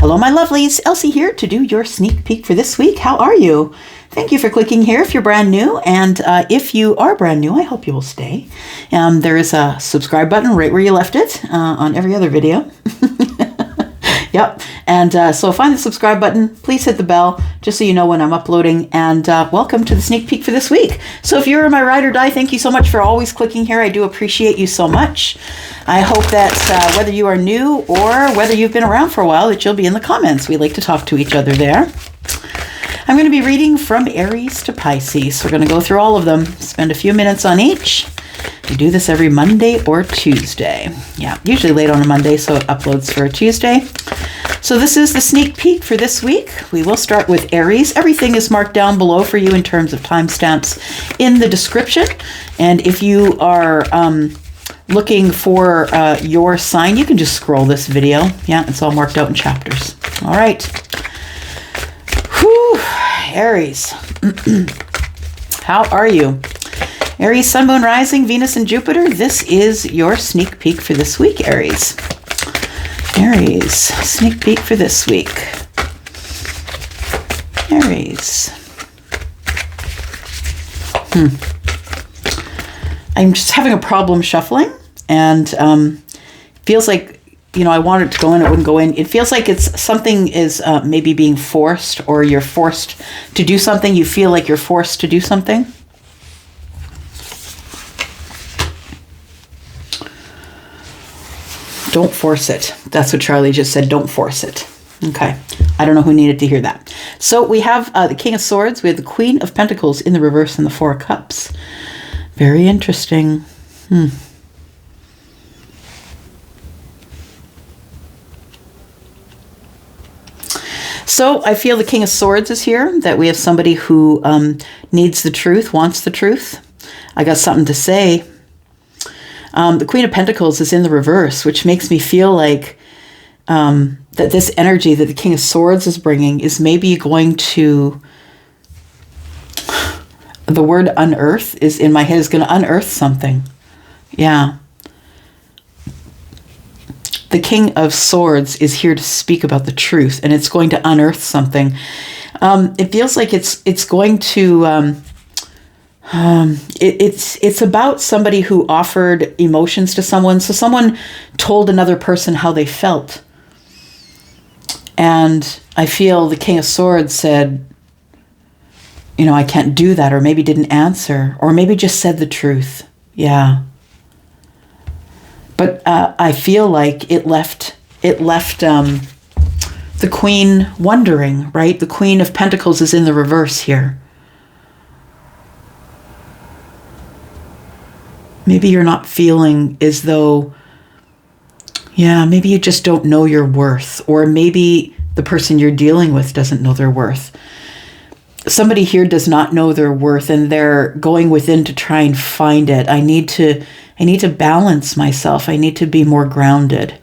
Hello, my lovelies. Elsie here to do your sneak peek for this week. How are you? Thank you for clicking here if you're brand new. And if you are brand new, I hope you will stay. There is a subscribe button right where you left it on every other video. Yep. And so find the subscribe button. Please hit the bell just so you know when I'm uploading. And welcome to the sneak peek for this week. So if you're my ride or die, thank you so much for always clicking here. I do appreciate you so much. I hope that whether you are new or whether you've been around for a while, that you'll be in the comments. We like to talk to each other there. I'm going to be reading from Aries to Pisces. We're going to go through all of them, spend a few minutes on each. We do this every Monday or Tuesday. Yeah, usually late on a Monday, so it uploads for a Tuesday. So this is the sneak peek for this week. We will start with Aries. Everything is marked down below for you in terms of timestamps in the description. And if you are looking for your sign, you can just scroll this video. Yeah, it's all marked out in chapters. All right. Whew, Aries. How are you? Aries, Sun, Moon, Rising, Venus, and Jupiter. This is your sneak peek for this week, Aries. Aries, sneak peek for this week. Aries. I'm just having a problem shuffling, and feels like, you know, I want it to go in, it wouldn't go in. It feels like it's something is maybe being forced, or you're forced to do something. You feel like you're forced to do something. Don't force it. That's what Charlie just said. Don't force it. Okay. I don't know who needed to hear that. So we have the King of Swords. We have the Queen of Pentacles in the reverse and the Four of Cups. Very interesting. So I feel the King of Swords is here, that we have somebody who needs the truth, wants the truth. I got something to say. The Queen of Pentacles is in the reverse, which makes me feel like that this energy that the King of Swords is bringing is maybe going to, the word unearth is in my head, is going to unearth something. Yeah. The King of Swords is here to speak about the truth, and it's going to unearth something. It feels like it's going to... It's about somebody who offered emotions to someone. So someone told another person how they felt. And I feel the King of Swords said, you know, I can't do that, or maybe didn't answer, or maybe just said the truth. Yeah. But I feel like it left the Queen wondering, right? The Queen of Pentacles is in the reverse here. Maybe you're not feeling as though, yeah, maybe you just don't know your worth, or maybe the person you're dealing with doesn't know their worth. Somebody here does not know their worth, and they're going within to try and find it. I need to balance myself. I need to be more grounded.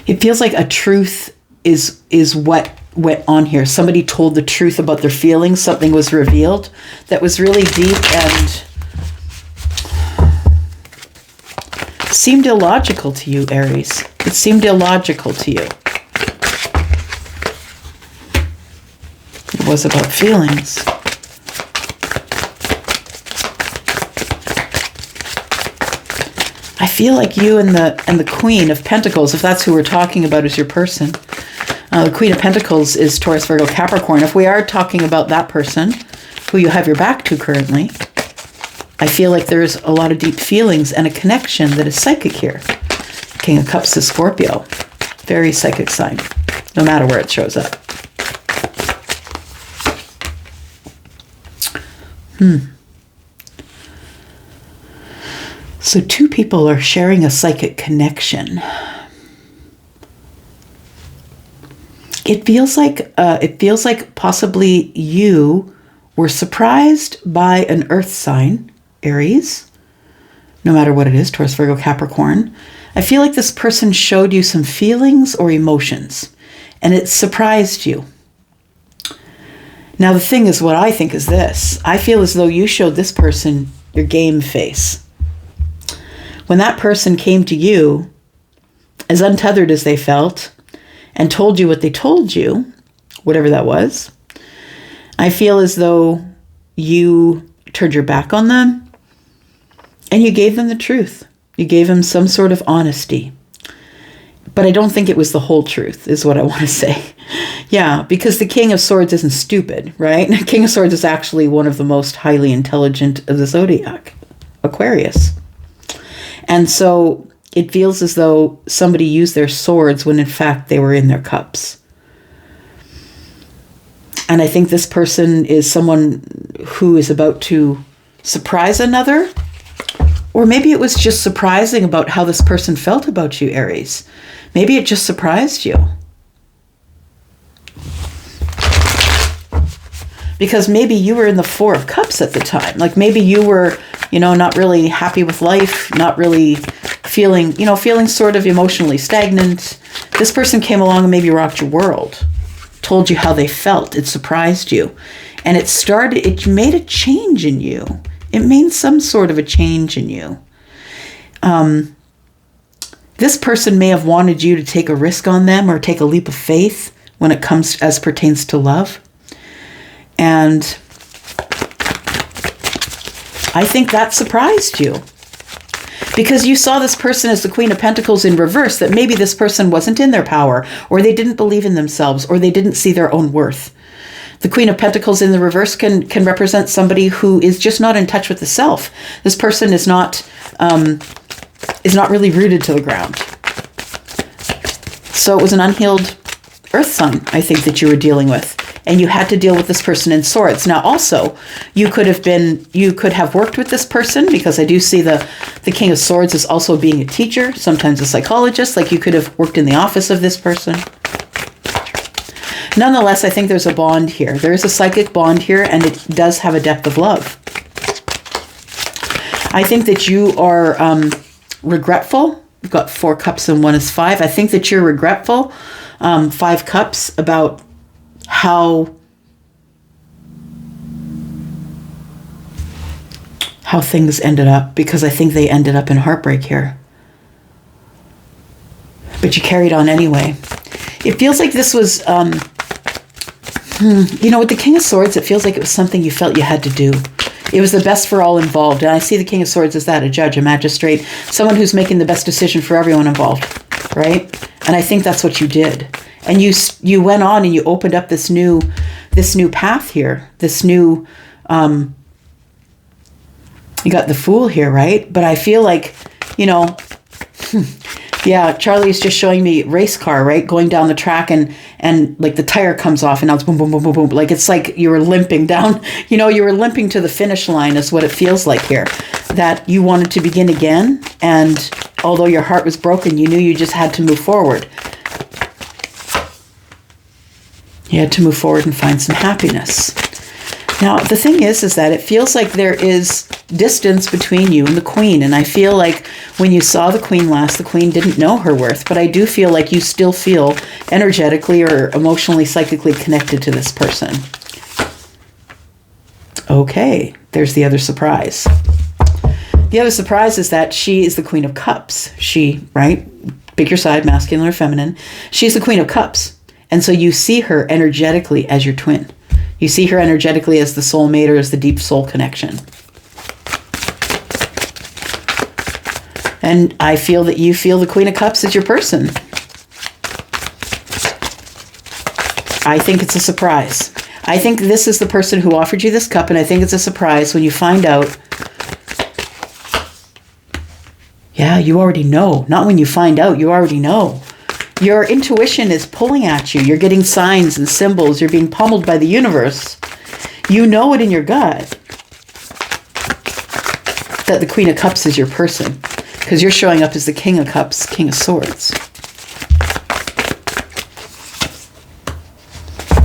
It feels like a truth is what went on here. Somebody told the truth about their feelings. Something was revealed that was really deep and seemed illogical to you, Aries. It seemed illogical to you. It was about feelings. I feel like you and the Queen of Pentacles, if that's who we're talking about as your person, the Queen of Pentacles is Taurus, Virgo, Capricorn. If we are talking about that person who you have your back to currently, I feel like there's a lot of deep feelings and a connection that is psychic here. King of Cups is Scorpio. Very psychic sign, no matter where it shows up. So two people are sharing a psychic connection. It feels like possibly you were surprised by an earth sign, Aries, no matter what it is, Taurus, Virgo, Capricorn. I feel like this person showed you some feelings or emotions, and it surprised you. Now, the thing is, what I think is this. I feel as though you showed this person your game face. When that person came to you as untethered as they felt, and told you what they told you, whatever that was, I feel as though you turned your back on them and you gave them the truth. You gave them some sort of honesty. But I don't think it was the whole truth, is what I want to say. Yeah, because the King of Swords isn't stupid, right? King of Swords is actually one of the most highly intelligent of the zodiac, Aquarius. And so it feels as though somebody used their swords when in fact they were in their cups. And I think this person is someone who is about to surprise another. Or maybe it was just surprising about how this person felt about you, Aries. Maybe it just surprised you. Because maybe you were in the Four of Cups at the time. Like maybe you were, not really happy with life, not really feeling sort of emotionally stagnant. This person came along and maybe rocked your world, told you how they felt. It surprised you. And it made a change in you. It made some sort of a change in you. This person may have wanted you to take a risk on them or take a leap of faith when it comes as pertains to love. And I think that surprised you because you saw this person as the Queen of Pentacles in reverse, that maybe this person wasn't in their power, or they didn't believe in themselves, or they didn't see their own worth. The Queen of Pentacles in the reverse can represent somebody who is just not in touch with the self. This person is not really rooted to the ground. So it was an unhealed earth sign, I think, that you were dealing with. And you had to deal with this person in swords. Now, also, you could have worked with this person, because I do see the King of Swords as also being a teacher, sometimes a psychologist. Like you could have worked in the office of this person. Nonetheless, I think there's a bond here. There is a psychic bond here, and it does have a depth of love. I think that you are regretful. You've got 4 cups and 1 is 5. I think that you're regretful, 5 cups, about how things ended up, because I think they ended up in heartbreak here. But you carried on anyway. It feels like this was, with the King of Swords, it feels like it was something you felt you had to do. It was the best for all involved. And I see the King of Swords as that, a judge, a magistrate, someone who's making the best decision for everyone involved, right? And I think that's what you did. And you went on and you opened up this new path here, this new, you got the Fool here, right? But I feel like, yeah, Charlie's just showing me race car, right? Going down the track and like the tire comes off and now it's boom, boom, boom, boom, boom. Like it's like you were limping down, you were limping to the finish line is what it feels like here. That you wanted to begin again. And although your heart was broken, you knew you just had to move forward. You had to move forward and find some happiness. Now, the thing is that it feels like there is distance between you and the Queen. And I feel like when you saw the Queen last, the Queen didn't know her worth. But I do feel like you still feel energetically or emotionally, psychically connected to this person. Okay, there's the other surprise. The other surprise is that she is the Queen of Cups. She, right? Pick your side, masculine or feminine. She's the Queen of Cups. And so you see her energetically as your twin. You see her energetically as the soulmate or as the deep soul connection. And I feel that you feel the Queen of Cups as your person. I think it's a surprise. I think this is the person who offered you this cup, and I think it's a surprise when you find out. Yeah, you already know. Not when you find out, you already know. Your intuition is pulling at you. You're getting signs and symbols. You're being pummeled by the universe. You know it in your gut that the Queen of Cups is your person, because you're showing up as the King of Cups, King of Swords.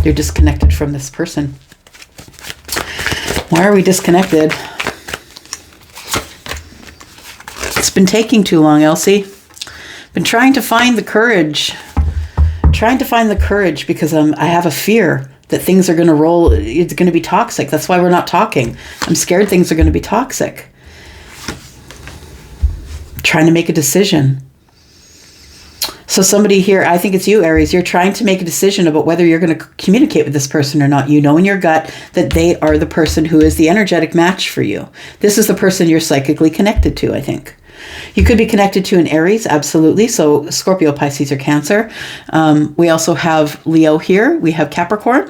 You're disconnected from this person. Why are we disconnected? It's been taking too long, Elsie. Been trying to find the courage. Because I have a fear that things are going to roll. It's going to be toxic. That's why we're not talking. I'm scared things are going to be toxic. Trying to make a decision. So somebody here, I think it's you, Aries, you're trying to make a decision about whether you're going to communicate with this person or not. You know in your gut that they are the person who is the energetic match for you. This is the person you're psychically connected to, I think. You could be connected to an Aries, absolutely. So Scorpio, Pisces, or Cancer. We also have Leo here. We have Capricorn.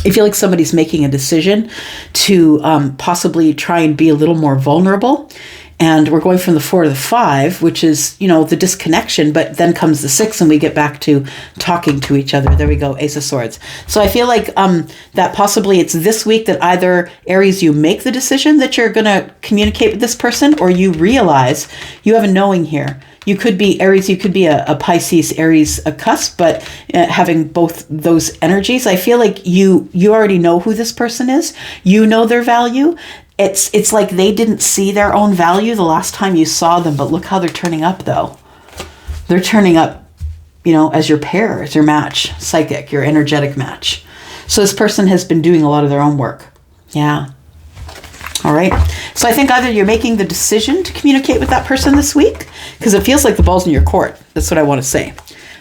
I feel like somebody's making a decision to possibly try and be a little more vulnerable. And we're going from the 4 to the 5, which is, you know, the disconnection, but then comes the 6 and we get back to talking to each other. There we go, Ace of Swords. So I feel like that possibly it's this week that either, Aries, you make the decision that you're going to communicate with this person, or you realize you have a knowing here. You could be Aries, you could be a Pisces, Aries, a cusp, but having both those energies, I feel like you already know who this person is. You know their value. It's like they didn't see their own value the last time you saw them, but look how they're turning up, though. They're turning up, you know, as your pair, as your match, psychic, your energetic match. So this person has been doing a lot of their own work. Yeah. All right. So I think either you're making the decision to communicate with that person this week, because it feels like the ball's in your court. That's what I want to say.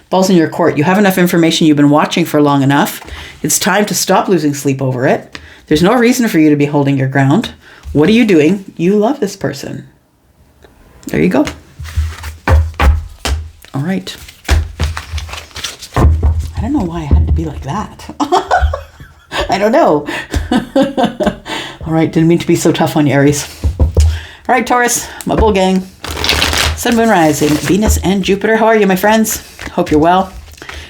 Ball's in your court. You have enough information. You've been watching for long enough. It's time to stop losing sleep over it. There's no reason for you to be holding your ground. What are you doing? You love this person. There you go. All right. I don't know why I had to be like that. I don't know. All right, didn't mean to be so tough on you, Aries. All right, Taurus, my bull gang. Sun, Moon, Rising, Venus, and Jupiter. How are you, my friends? Hope you're well.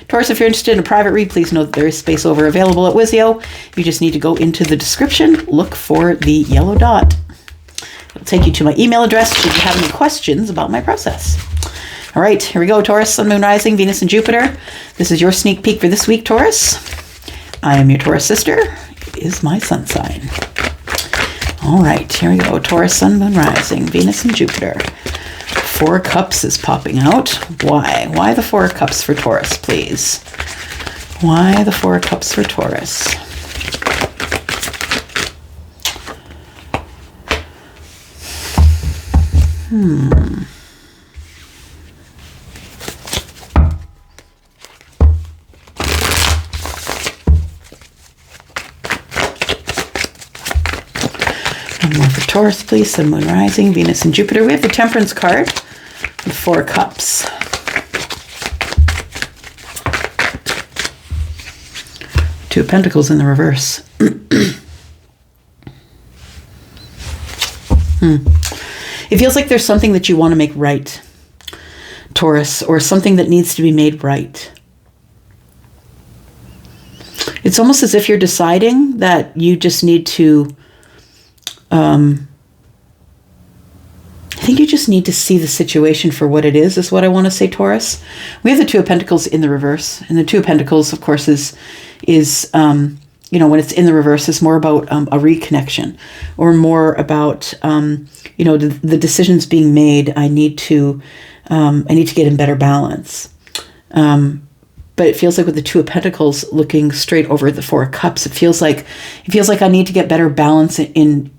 Taurus, if you're interested in a private read, please know that there is space over available at Wizio. You just need to go into the description, look for the yellow dot. It'll take you to my email address should you have any questions about my process. All right, here we go, Taurus, Sun, Moon, Rising, Venus, and Jupiter. This is your sneak peek for this week, Taurus. I am your Taurus sister. It is my sun sign. All right, here we go. Taurus, Sun, Moon, Rising, Venus, and Jupiter. 4 Cups is popping out. Why? Why the 4 Cups for Taurus, please? Why the 4 Cups for Taurus? One more for Taurus, please. Sun, Moon, Rising, Venus, and Jupiter. We have the Temperance card. The 4 Cups. Two of Pentacles in the reverse. It feels like there's something that you want to make right, Taurus, or something that needs to be made right. It's almost as if you're deciding that you just need to I think you just need to see the situation for what it is what I want to say, Taurus. We have the Two of Pentacles in the reverse. And the Two of Pentacles, of course, is you know, when it's in the reverse, is more about a reconnection, or more about, you know, the decisions being made. I need to get in better balance. But it feels like with the Two of Pentacles looking straight over the 4 Cups, it feels like I need to get better balance in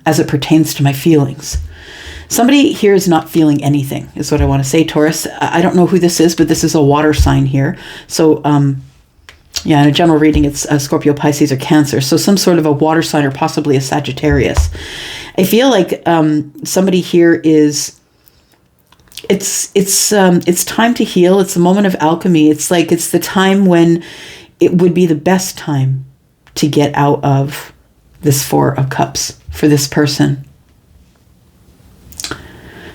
as it pertains to my feelings. Somebody here is not feeling anything, is what I want to say, Taurus. I don't know who this is, but this is a water sign here. So, yeah, in a general reading, it's Scorpio, Pisces, or Cancer. So some sort of a water sign, or possibly a Sagittarius. I feel like somebody here is... It's time to heal. It's a moment of alchemy. It's like it's the time when it would be the best time to get out of this 4 of Cups for this person.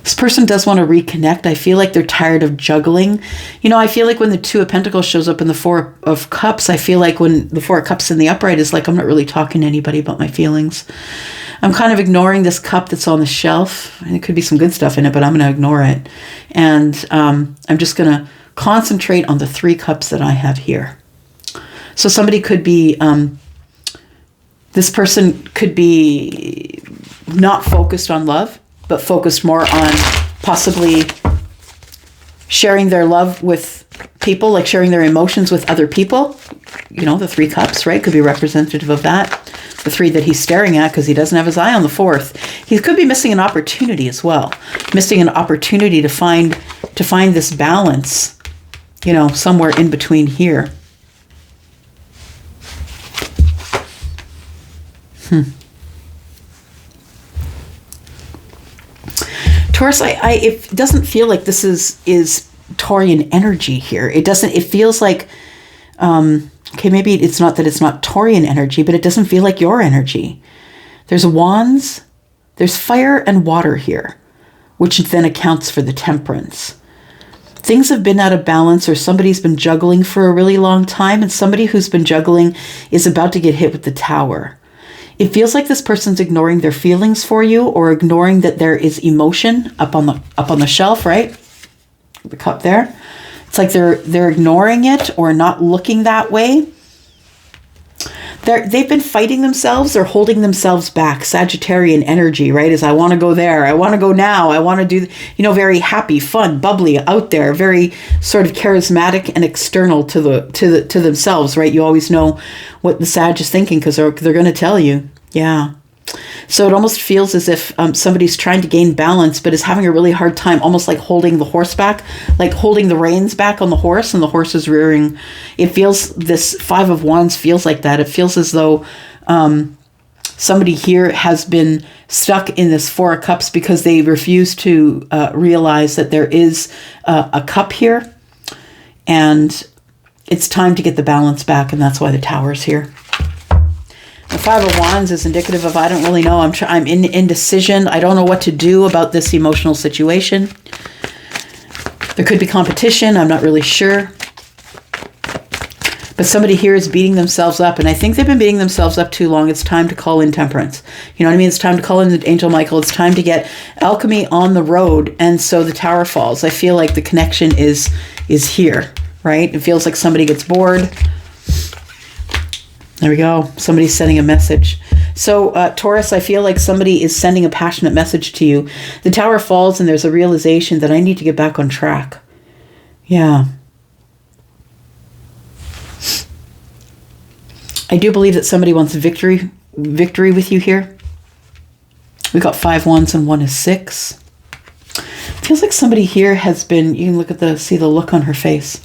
This person does want to reconnect. I feel like they're tired of juggling. You know, I feel like when the Two of Pentacles shows up in the 4 of Cups, I feel like when the 4 of Cups in the upright is like, I'm not really talking to anybody about my feelings. I'm kind of ignoring this cup that's on the shelf. And it could be some good stuff in it, but I'm going to ignore it. And I'm just going to concentrate on the 3 cups that I have here. So somebody could be, this person could be not focused on love, but focused more on possibly sharing their love with people, like sharing their emotions with other people. You know, the 3 cups, right? Could be representative of that. The 3 that he's staring at, because he doesn't have his eye on the 4th. He could be missing an opportunity as well. Missing an opportunity to find to find this balance, you know, somewhere in between here. Taurus, it doesn't feel like this is Taurian energy here. It doesn't, it feels like, okay, maybe it's not that it's not Taurian energy, but it doesn't feel like your energy. There's wands, there's fire and water here, which then accounts for the temperance. Things have been out of balance, or somebody's been juggling for a really long time, and somebody who's been juggling is about to get hit with the Tower. It feels like this person's ignoring their feelings for you, or ignoring that there is emotion up on the shelf, right? The cup there. It's like they're ignoring it or not looking that way. They've been fighting themselves or holding themselves back. Sagittarian energy, right? Is I want to go there. I want to go now. I want to do, you know, very happy, fun, bubbly, out there, very sort of charismatic and external to themselves, right? You always know what the Sag is thinking because they're going to tell you. Yeah. So it almost feels as if somebody's trying to gain balance, but is having a really hard time, almost like holding the horse back, like holding the reins back on the horse, and the horse is rearing. It feels, this Five of Wands feels like that. It feels as though somebody here has been stuck in this Four of Cups because they refuse to realize that there is a cup here, and it's time to get the balance back, and that's why the Tower's here. The Five of Wands is indicative of, I don't really know, I'm in indecision. I don't know what to do about this emotional situation. There could be competition. I'm not really sure. But somebody here is beating themselves up, and I think they've been beating themselves up too long. It's time to call in temperance. You know what I mean? It's time to call in the Angel Michael. It's time to get alchemy on the road, and so the Tower falls. I feel like the connection is here, right? It feels like somebody gets bored. There we go. Somebody's sending a message. So Taurus, I feel like somebody is sending a passionate message to you. The Tower falls and there's a realization that I need to get back on track. Yeah. I do believe that somebody wants victory with you here. We got 5 wands and 1 is 6. Feels like somebody here has been, you can look at see the look on her face.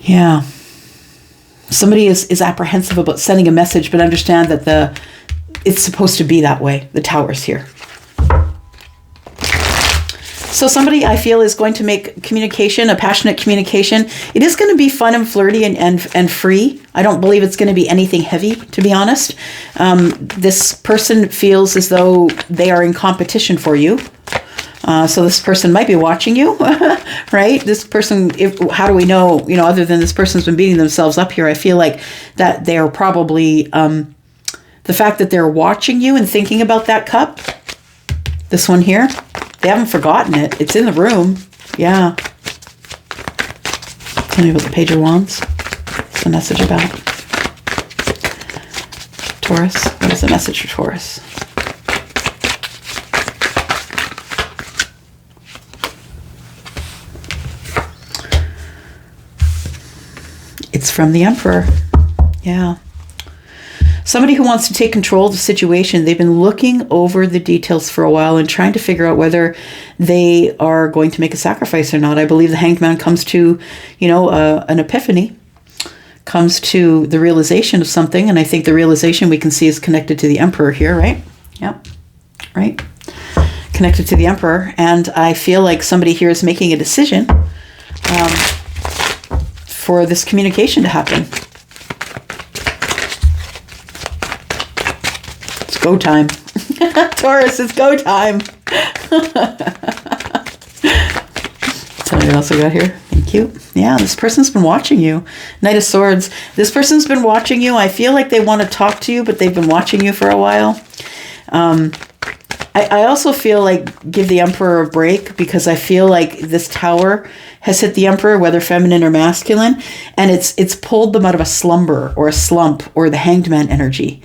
Yeah. Somebody is apprehensive about sending a message, but understand that it's supposed to be that way. The Tower's here. So somebody, I feel, is going to make communication, a passionate communication. It is going to be fun and flirty and free. I don't believe it's going to be anything heavy, to be honest. This person feels as though they are in competition for you. So this person might be watching you, right? This person, how do we know, you know, other than this person's been beating themselves up here, I feel like that they're probably, the fact that they're watching you and thinking about that cup, this one here, they haven't forgotten it. It's in the room. Yeah. Tell me about the Page of Wands. What's the message about? Taurus. What is the message for Taurus? It's from the Emperor. Yeah. Somebody who wants to take control of the situation. They've been looking over the details for a while and trying to figure out whether they are going to make a sacrifice or not. I believe the Hanged Man comes to, you know, an epiphany, comes to the realization of something. And I think the realization we can see is connected to the Emperor here, right? Yep. Right. Connected to the Emperor. And I feel like somebody here is making a decision for this communication to happen. It's go time. Taurus, it's go time. Tell me what else I got here. Thank you. Yeah, this person's been watching you. Knight of Swords. This person's been watching you. I feel like they want to talk to you, but they've been watching you for a while. I also feel like give the Emperor a break, because I feel like this Tower has hit the Emperor, whether feminine or masculine, and it's pulled them out of a slumber or a slump or the Hanged Man energy.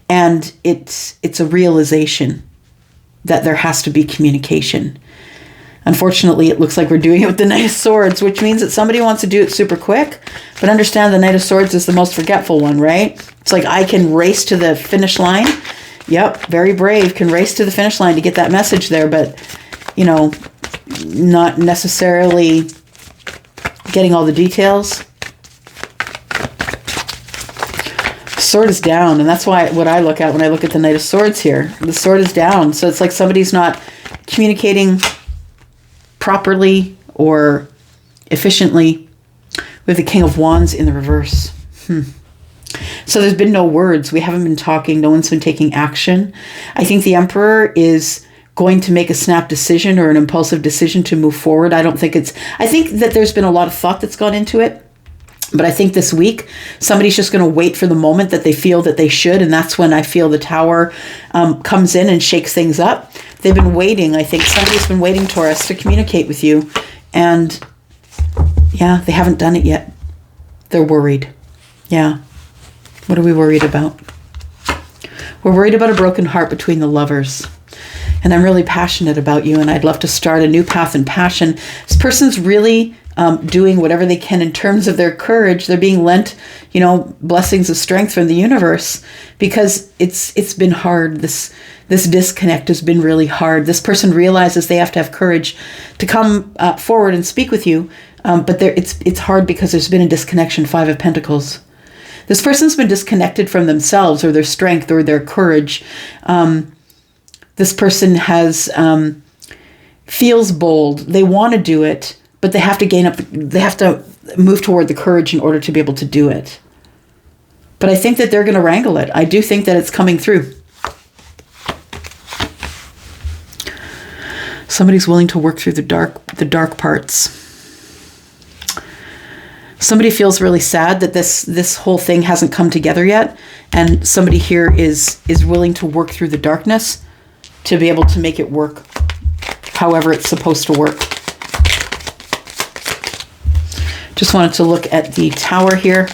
And it's a realization that there has to be communication. Unfortunately, it looks like we're doing it with the Knight of Swords, which means that somebody wants to do it super quick. But understand the Knight of Swords is the most forgetful one, right? It's like, I can race to the finish line. Yep, very brave, can race to the finish line to get that message there. But, you know, not necessarily getting all the details. Sword is down, and that's why what I look at when I look at the Knight of Swords here. The sword is down, so it's like somebody's not communicating properly or efficiently. We have the King of Wands in the reverse. So there's been no words. We haven't been talking. No one's been taking action. I think the Emperor is going to make a snap decision or an impulsive decision to move forward. I think that there's been a lot of thought that's gone into it. But I think this week, somebody's just going to wait for the moment that they feel that they should. And that's when I feel the Tower comes in and shakes things up. They've been waiting. I think somebody's been waiting, Taurus, to communicate with you. And yeah, they haven't done it yet. They're worried. Yeah. What are we worried about? We're worried about a broken heart between the lovers. And I'm really passionate about you, and I'd love to start a new path in passion. This person's really doing whatever they can in terms of their courage. They're being lent, blessings of strength from the universe, because it's been hard. This disconnect has been really hard. This person realizes they have to have courage to come forward and speak with you, but it's hard because there's been a disconnection. 5 of Pentacles. This person's been disconnected from themselves or their strength or their courage. This person feels bold. They want to do it, but they have to move toward the courage in order to be able to do it. But I think that they're going to wrangle it. I do think that it's coming through. Somebody's willing to work through the dark parts. Somebody feels really sad that this whole thing hasn't come together yet, and somebody here is willing to work through the darkness to be able to make it work however it's supposed to work. Just wanted to look at the Tower here.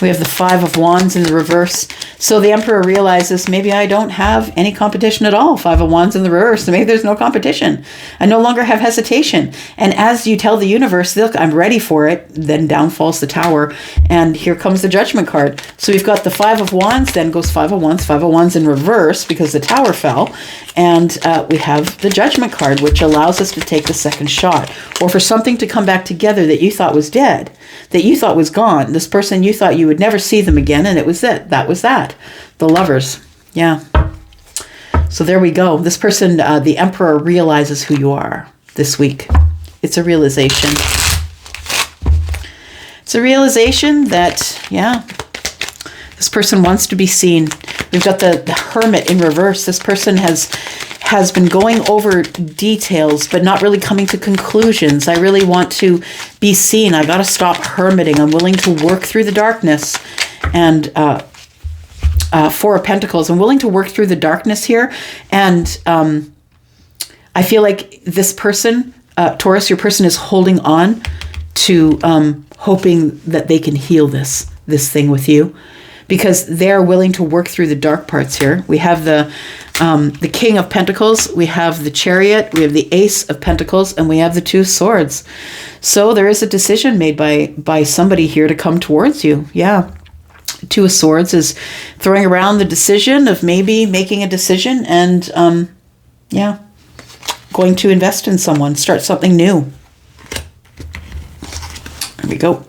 We have the 5 of Wands in the reverse. So the Emperor realizes, maybe I don't have any competition at all. 5 of Wands in the reverse. So maybe there's no competition. I no longer have hesitation. And as you tell the universe, look, I'm ready for it, then down falls the Tower. And here comes the Judgment card. So we've got the 5 of Wands, then goes 5 of Wands in reverse because the Tower fell. And we have the Judgment card, which allows us to take the second shot. Or for something to come back together that you thought was dead, that you thought was gone. This person, you thought you would never see them again, and it was it. That was that. The lovers. Yeah. So there we go. This person, the Emperor, realizes who you are this week. It's a realization. It's a realization that, yeah, this person wants to be seen. We've got the Hermit in reverse. This person has been going over details, but not really coming to conclusions. I really want to be seen. I got to stop hermiting. I'm willing to work through the darkness. And 4 of Pentacles. I'm willing to work through the darkness here. And I feel like this person, Taurus, your person is holding on to hoping that they can heal this thing with you, because they're willing to work through the dark parts here. We have the King of Pentacles, we have the Chariot, we have the Ace of Pentacles, and we have the 2 of Swords. So there is a decision made by somebody here to come towards you. Yeah. 2 of Swords is throwing around the decision of maybe making a decision and, yeah, going to invest in someone, start something new. There we go.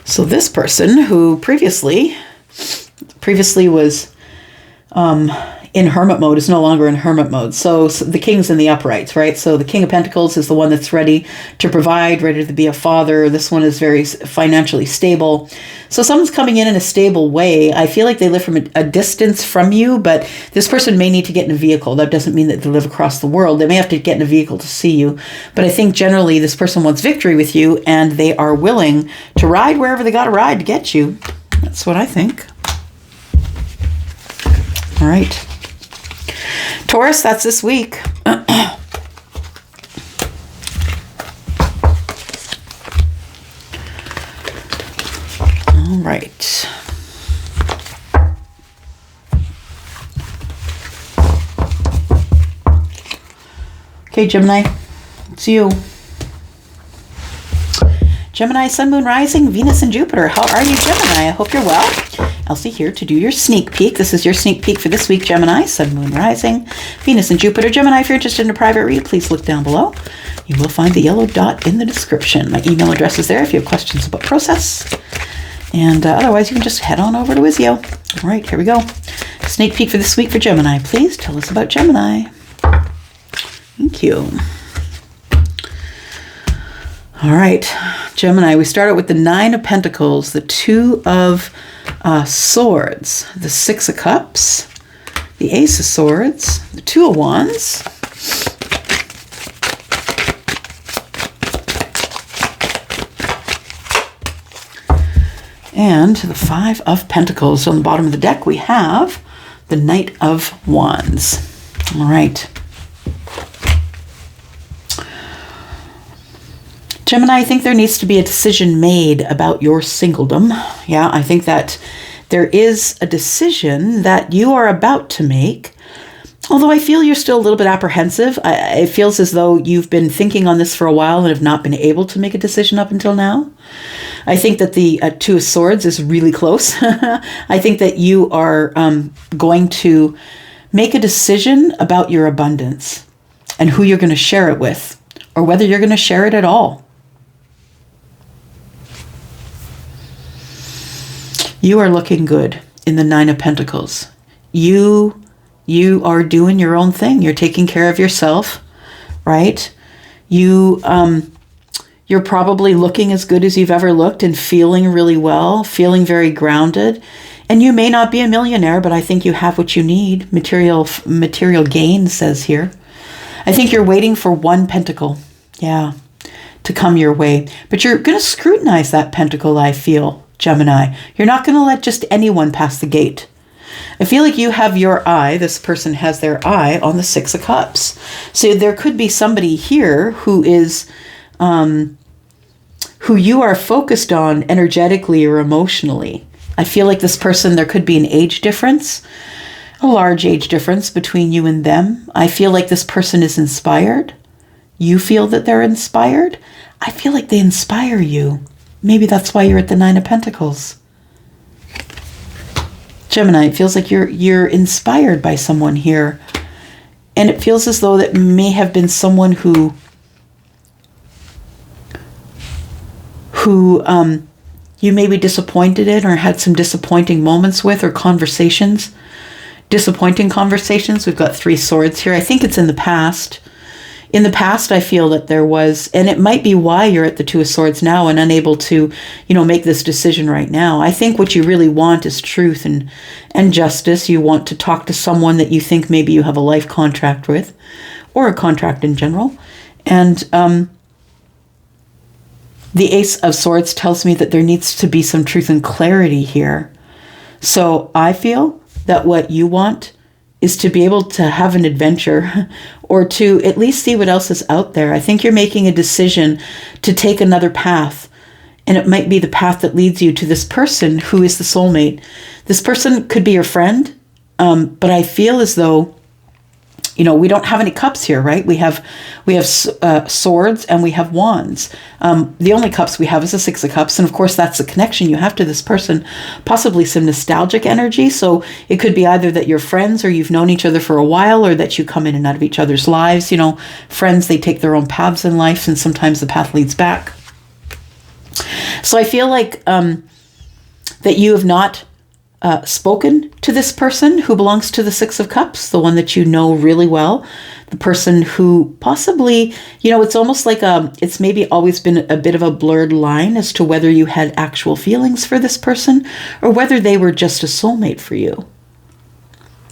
So this person who previously was in hermit mode is no longer in hermit mode. So the king's in the uprights, right? So the King of Pentacles is the one that's ready to provide, ready to be a father. This one is very financially stable. So someone's coming in a stable way. I feel like they live from a distance from you, but this person may need to get in a vehicle. That doesn't mean that they live across the world. They may have to get in a vehicle to see you. But I think generally this person wants victory with you, and they are willing to ride wherever they got to ride to get you. That's what I think. All right. Taurus, that's this week. All right. Okay, Gemini, it's you. Gemini, Sun, Moon, Rising, Venus, and Jupiter. How are you, Gemini? I hope you're well. Elsie here to do your sneak peek. This is your sneak peek for this week, Gemini, Sun, Moon, Rising, Venus and Jupiter. Gemini, if you're interested in a private read, please look down below. You will find the yellow dot in the description. My email address is there if you have questions about process. And otherwise, you can just head on over to Wizio. All right, here we go. Sneak peek for this week for Gemini. Please tell us about Gemini. Thank you. All right, Gemini, we start out with the Nine of Pentacles, the Two of Swords, the Six of Cups, the Ace of Swords, the Two of Wands, and the Five of Pentacles. So on the bottom of the deck, we have the Knight of Wands. All right. Gemini, I think there needs to be a decision made about your singledom. Yeah, I think that there is a decision that you are about to make. Although I feel you're still a little bit apprehensive. It feels as though you've been thinking on this for a while and have not been able to make a decision up until now. I think that the Two of Swords is really close. I think that you are going to make a decision about your abundance and who you're going to share it with, or whether you're going to share it at all. You are looking good in the Nine of Pentacles. You are doing your own thing. You're taking care of yourself, right? You're probably looking as good as you've ever looked and feeling really well, feeling very grounded. And you may not be a millionaire, but I think you have what you need. Material gain says here. I think you're waiting for one pentacle, yeah, to come your way. But you're going to scrutinize that pentacle, I feel, Gemini. You're not going to let just anyone pass the gate. I feel like you have your eye, this person has their eye on the Six of Cups. So there could be somebody here who is, who you are focused on energetically or emotionally. I feel like this person, there could be an age difference, a large age difference between you and them. I feel like this person is inspired. You feel that they're inspired. I feel like they inspire you. Maybe that's why you're at the Nine of Pentacles. Gemini, it feels like you're inspired by someone here. And it feels as though that may have been someone who you may be disappointed in or had some disappointing moments with, or conversations. Disappointing conversations. We've got Three Swords here. I think it's in the past. In the past, I feel that there was, and it might be why you're at the Two of Swords now and unable to, make this decision right now. I think what you really want is truth and justice. You want to talk to someone that you think maybe you have a life contract with, or a contract in general. And the Ace of Swords tells me that there needs to be some truth and clarity here. So I feel that what you want is to be able to have an adventure, or to at least see what else is out there. I think you're making a decision to take another path, and it might be the path that leads you to this person who is the soulmate. This person could be your friend, but I feel as though, we don't have any cups here, right? We have swords and we have wands. The only cups we have is the Six of Cups. And of course, that's the connection you have to this person, possibly some nostalgic energy. So it could be either that you're friends, or you've known each other for a while, or that you come in and out of each other's lives. Friends, they take their own paths in life, and sometimes the path leads back. So I feel like that you have not spoken to this person who belongs to the Six of Cups, the one that you know really well, the person who possibly, it's almost like it's maybe always been a bit of a blurred line as to whether you had actual feelings for this person, or whether they were just a soulmate for you.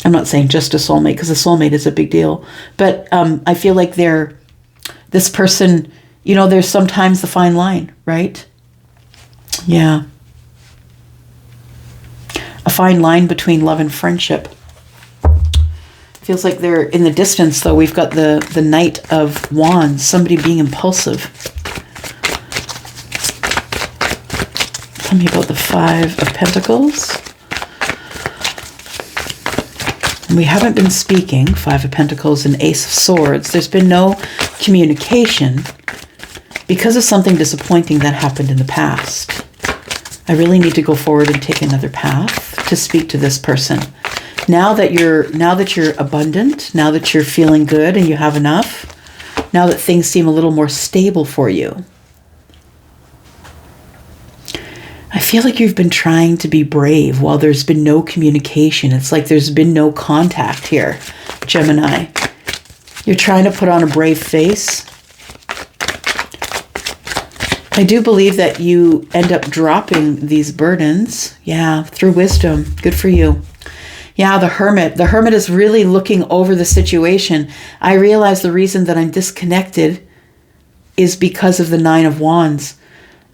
I'm not saying just a soulmate, because a soulmate is a big deal, but I feel like this person, there's sometimes the fine line, right? Yeah. A fine line between love and friendship. Feels like they're in the distance, though. We've got the Knight of Wands, somebody being impulsive. Tell me about the Five of Pentacles. And we haven't been speaking. Five of Pentacles and Ace of Swords. There's been no communication because of something disappointing that happened in the past. I really need to go forward and take another path to speak to this person. Now that you're abundant, now that you're feeling good and you have enough, now that things seem a little more stable for you, I feel like you've been trying to be brave while there's been no communication. It's like there's been no contact here, Gemini. You're trying to put on a brave face. I do believe that you end up dropping these burdens. Yeah, through wisdom. Good for you. Yeah, the Hermit. The Hermit is really looking over the situation. I realize the reason that I'm disconnected is because of the Nine of Wands.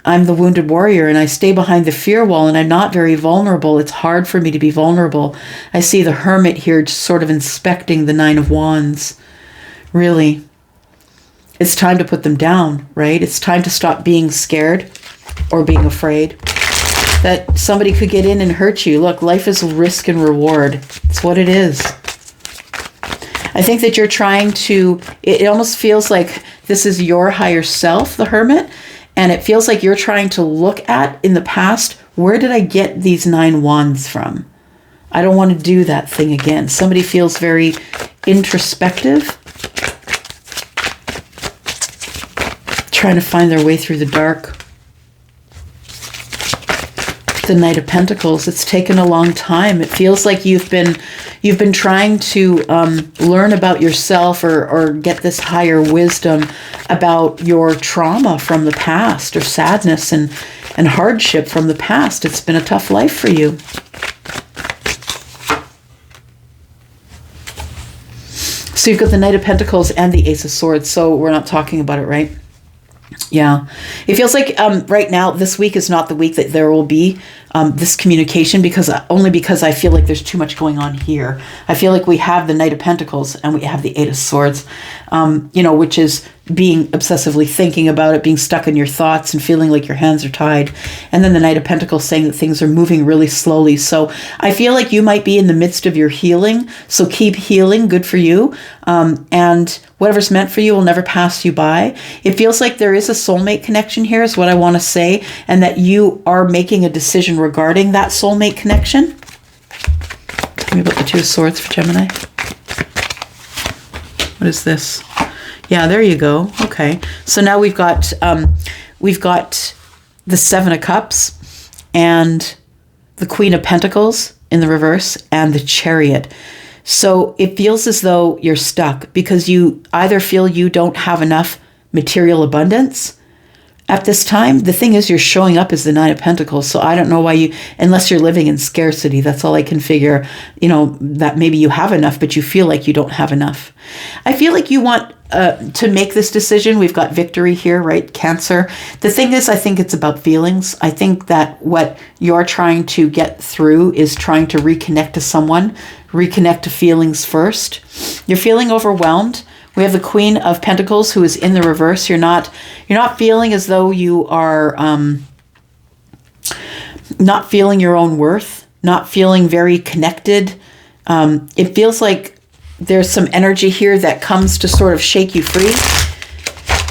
I'm the wounded warrior and I stay behind the fear wall and I'm not very vulnerable. It's hard for me to be vulnerable. I see the Hermit here just sort of inspecting the Nine of Wands. Really. It's time to put them down, right? It's time to stop being scared or being afraid that somebody could get in and hurt you. Look, life is risk and reward. It's what it is. I think that you're trying to, it almost feels like this is your higher self, the Hermit. And it feels like you're trying to look at in the past, where did I get these 9 wands from? I don't want to do that thing again. Somebody feels very introspective, trying to find their way through the dark. The Knight of Pentacles, it's taken a long time. It feels like you've been trying to learn about yourself or get this higher wisdom about your trauma from the past or sadness and hardship from the past. It's been a tough life for you. So you've got the Knight of Pentacles and the Ace of Swords. So we're not talking about it, right? Yeah. It feels like right now, this week is not the week that there will be this communication only because I feel like there's too much going on here. I feel like we have the Knight of Pentacles and we have the Eight of Swords, which is being obsessively thinking about it, being stuck in your thoughts and feeling like your hands are tied. And then the Knight of Pentacles saying that things are moving really slowly. So I feel like you might be in the midst of your healing. So keep healing. Good for you. And whatever's meant for you will never pass you by. It feels like there is a soulmate connection here is what I want to say. And that you are making a decision regarding that soulmate connection. Tell me about the Two of Swords for Gemini. What is this? Yeah, there you go. Okay. So now we've got the Seven of Cups and the Queen of Pentacles in the reverse and the Chariot. So it feels as though you're stuck because you either feel you don't have enough material abundance at this time. The thing is, you're showing up as the Nine of Pentacles. So I don't know why unless you're living in scarcity, that's all I can figure, that maybe you have enough, but you feel like you don't have enough. I feel like you want to make this decision. We've got victory here, right? Cancer. The thing is, I think it's about feelings. I think that what you're trying to get through is trying to reconnect to someone, reconnect to feelings first. You're feeling overwhelmed. We have the Queen of Pentacles who is in the reverse. You're not feeling as though you are not feeling your own worth, not feeling very connected. It feels like there's some energy here that comes to sort of shake you free.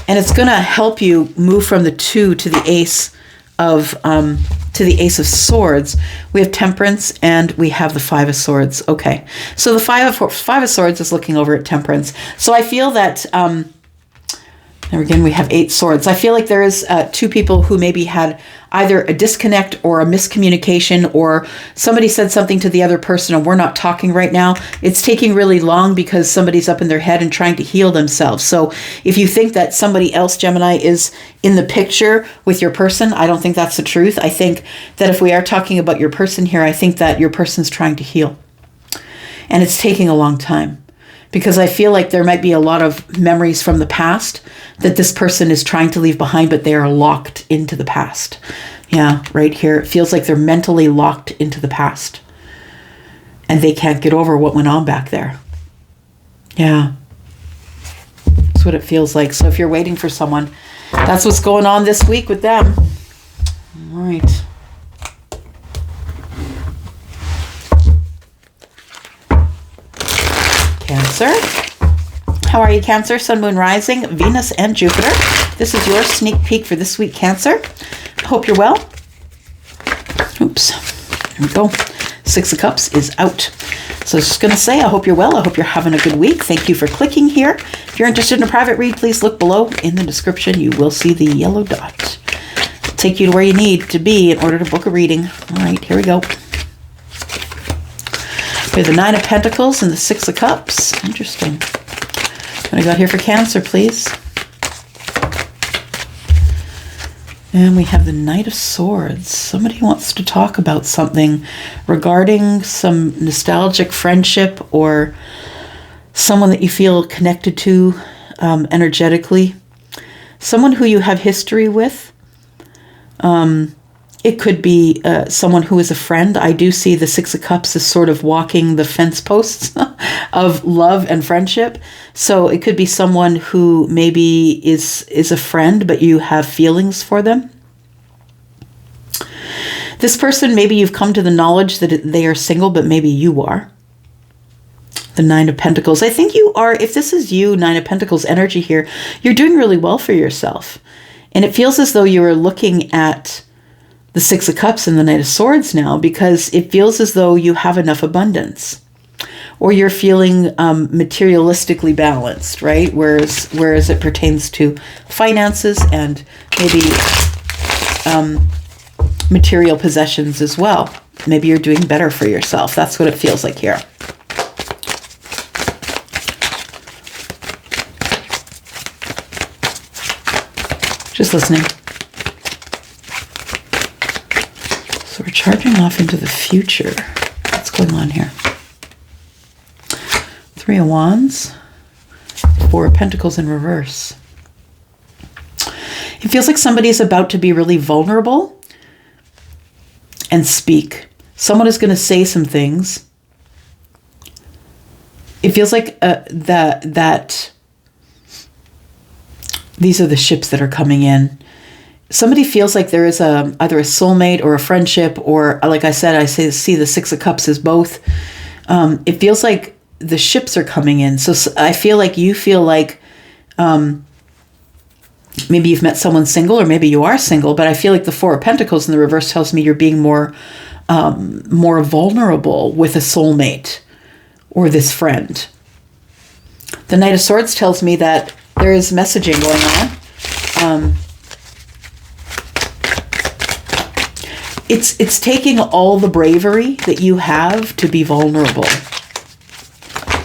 And it's going to help you move from the Two to the Ace of Swords. We have Temperance and we have the Five of Swords. Okay. So the Five of Swords is looking over at Temperance. So I feel that, there again, we have 8 swords. I feel like there is 2 people who maybe had either a disconnect or a miscommunication, or somebody said something to the other person and we're not talking right now. It's taking really long because somebody's up in their head and trying to heal themselves. So if you think that somebody else, Gemini, is in the picture with your person, I don't think that's the truth. I think that if we are talking about your person here, I think that your person's trying to heal. And it's taking a long time. Because I feel like there might be a lot of memories from the past that this person is trying to leave behind, but they are locked into the past. Yeah, right here. It feels like they're mentally locked into the past. And they can't get over what went on back there. Yeah. That's what it feels like. So if you're waiting for someone, that's what's going on this week with them. All right. Cancer. How are you, Cancer? Sun, Moon, Rising, Venus, and Jupiter. This is your sneak peek for this week, Cancer. Hope you're well. Oops. There we go. Six of Cups is out. So I was just going to say, I hope you're well. I hope you're having a good week. Thank you for clicking here. If you're interested in a private read, please look below in the description. You will see the yellow dot. It'll take you to where you need to be in order to book a reading. All right, here we go. We have the Nine of Pentacles and the Six of Cups. Interesting. What I got here for Cancer, please? And we have the Knight of Swords. Somebody wants to talk about something regarding some nostalgic friendship or someone that you feel connected to energetically. Someone who you have history with. It could be someone who is a friend. I do see the Six of Cups as sort of walking the fence posts of love and friendship. So it could be someone who maybe is a friend, but you have feelings for them. This person, maybe you've come to the knowledge that they are single, but maybe you are. The Nine of Pentacles. I think you are, if this is you, Nine of Pentacles energy here, you're doing really well for yourself. And it feels as though you are looking at the Six of Cups and the Knight of Swords now, because it feels as though you have enough abundance, or you're feeling materialistically balanced, right? Whereas it pertains to finances and maybe material possessions as well. Maybe you're doing better for yourself. That's what it feels like here. Just listening. So we're charging off into the future. What's going on here? Three of Wands, Four of Pentacles in reverse. It feels like somebody is about to be really vulnerable and speak. Someone is going to say some things. It feels like that these are the ships that are coming in. Somebody feels like there is either a soulmate or a friendship, or like I said, I see the Six of Cups as both. It feels like the ships are coming in. So I feel like you feel like maybe you've met someone single, or maybe you are single, but I feel like the Four of Pentacles in the reverse tells me you're being more vulnerable with a soulmate or this friend. The Knight of Swords tells me that there is messaging going on. It's taking all the bravery that you have to be vulnerable,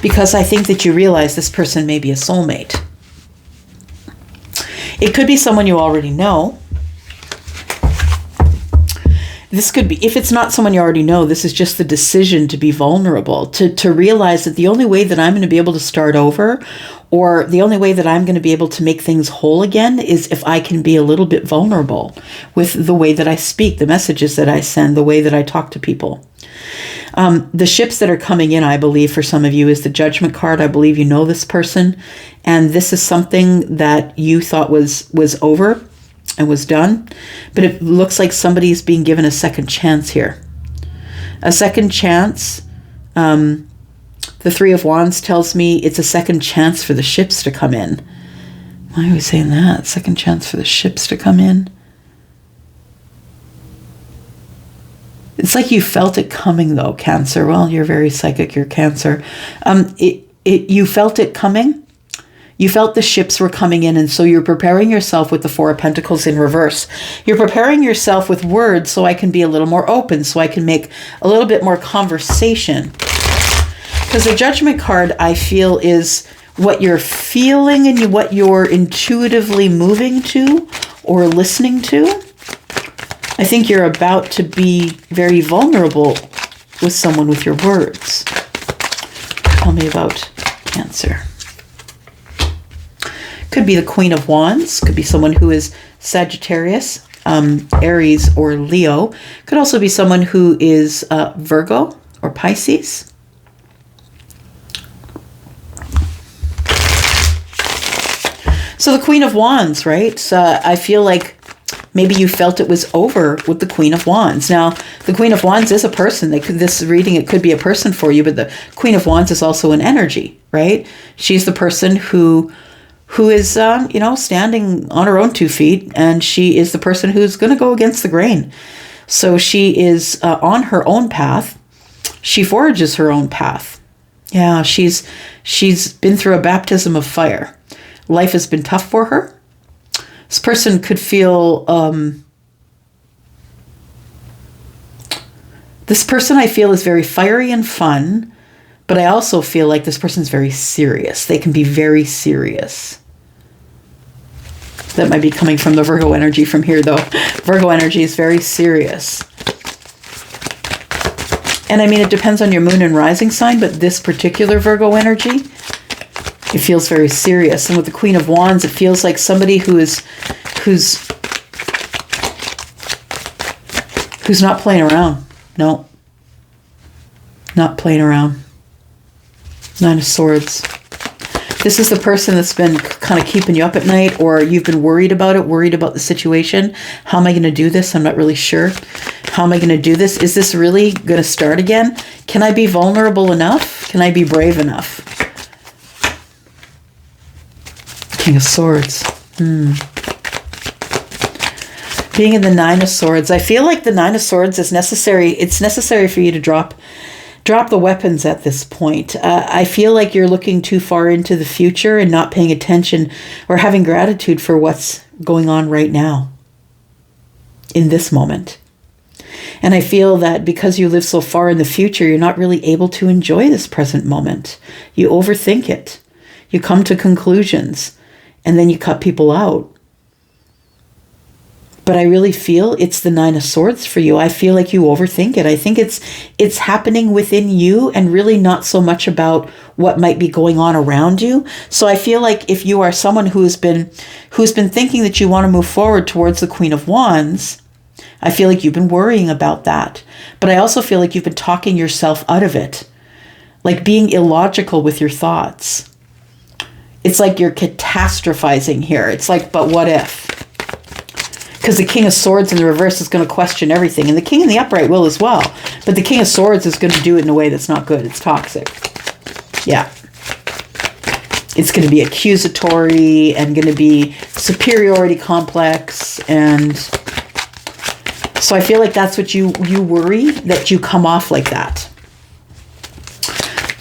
because I think that you realize this person may be a soulmate. It could be someone you already know. This could be, if it's not someone you already know, this is just the decision to be vulnerable, to realize that the only way that I'm going to be able to start over, or the only way that I'm going to be able to make things whole again, is if I can be a little bit vulnerable with the way that I speak, the messages that I send, the way that I talk to people. The ships that are coming in, I believe, for some of you, is the Judgment card. I believe you know this person, and this is something that you thought was over and was done, but it looks like somebody's being given a second chance here. A second chance. The Three of Wands tells me it's a second chance for the ships to come in. Why are we saying that? Second chance for the ships to come in? It's like you felt it coming, though, Cancer. Well, you're very psychic, you're Cancer. You felt it coming. You felt the ships were coming in, and so you're preparing yourself with the Four of Pentacles in reverse. You're preparing yourself with words so I can be a little more open, so I can make a little bit more conversation. Because the Judgment card, I feel, is what you're feeling and what you're intuitively moving to or listening to. I think you're about to be very vulnerable with someone with your words. Tell me about Cancer. Could be the Queen of Wands. Could be someone who is Sagittarius, Aries, or Leo. Could also be someone who is Virgo or Pisces. So the Queen of Wands, right? So I feel like maybe you felt it was over with the Queen of Wands. Now, the Queen of Wands is a person. This reading, it could be a person for you, but the Queen of Wands is also an energy, right? She's the person who is, standing on her own 2 feet, and she is the person who's going to go against the grain. So she is on her own path. She forges her own path. Yeah, she's been through a baptism of fire. Life has been tough for her. This person could feel... this person I feel is very fiery and fun, but I also feel like this person's very serious. They can be very serious. That might be coming from the Virgo energy from here, though. Virgo energy is very serious. And I mean, it depends on your moon and rising sign, but this particular Virgo energy, it feels very serious. And with the Queen of Wands, it feels like somebody who's not playing around. No. Not playing around. Nine of Swords. This is the person that's been kind of keeping you up at night, or you've been worried about it, worried about the situation. How am I going to do this? I'm not really sure. How am I going to do this? Is this really going to start again? Can I be vulnerable enough? Can I be brave enough? King of Swords. Being in the Nine of Swords, I feel like the Nine of Swords is necessary. It's necessary for you to drop the weapons at this point. I feel like you're looking too far into the future and not paying attention or having gratitude for what's going on right now, in this moment. And I feel that because you live so far in the future, you're not really able to enjoy this present moment. You overthink it. You come to conclusions, and then you cut people out. But I really feel it's the Nine of Swords for you. I feel like you overthink it. I think it's happening within you and really not so much about what might be going on around you. So I feel like if you are someone who's been thinking that you want to move forward towards the Queen of Wands, I feel like you've been worrying about that. But I also feel like you've been talking yourself out of it, like being illogical with your thoughts. It's like you're catastrophizing here. It's like, but what if? Because the King of Swords in the reverse is going to question everything. And the King in the upright will as well. But the King of Swords is going to do it in a way that's not good. It's toxic. Yeah. It's going to be accusatory and going to be superiority complex. And so I feel like that's what you worry, that you come off like that.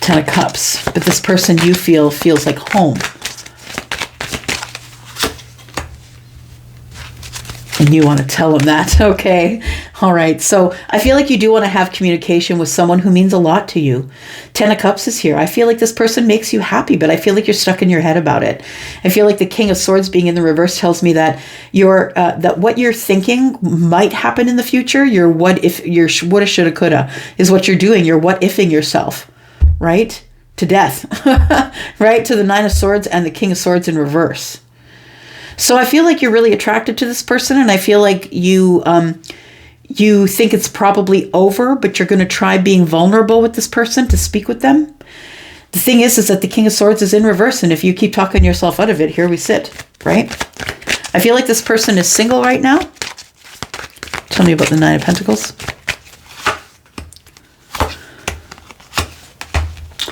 Ten of Cups. But this person you feel feels like home. And you want to tell them that. Okay. All right. So I feel like you do want to have communication with someone who means a lot to you. Ten of Cups is here. I feel like this person makes you happy, but I feel like you're stuck in your head about it. I feel like the King of Swords being in the reverse tells me that that what you're thinking might happen in the future. Your what if, your woulda, shoulda, coulda is what you're doing. You're what ifing yourself, right? To death, right? To the Nine of Swords and the King of Swords in reverse. So I feel like you're really attracted to this person, and I feel like you think it's probably over, but you're going to try being vulnerable with this person to speak with them. The thing is that the King of Swords is in reverse, and if you keep talking yourself out of it, here we sit, right? I feel like this person is single right now. Tell me about the Nine of Pentacles.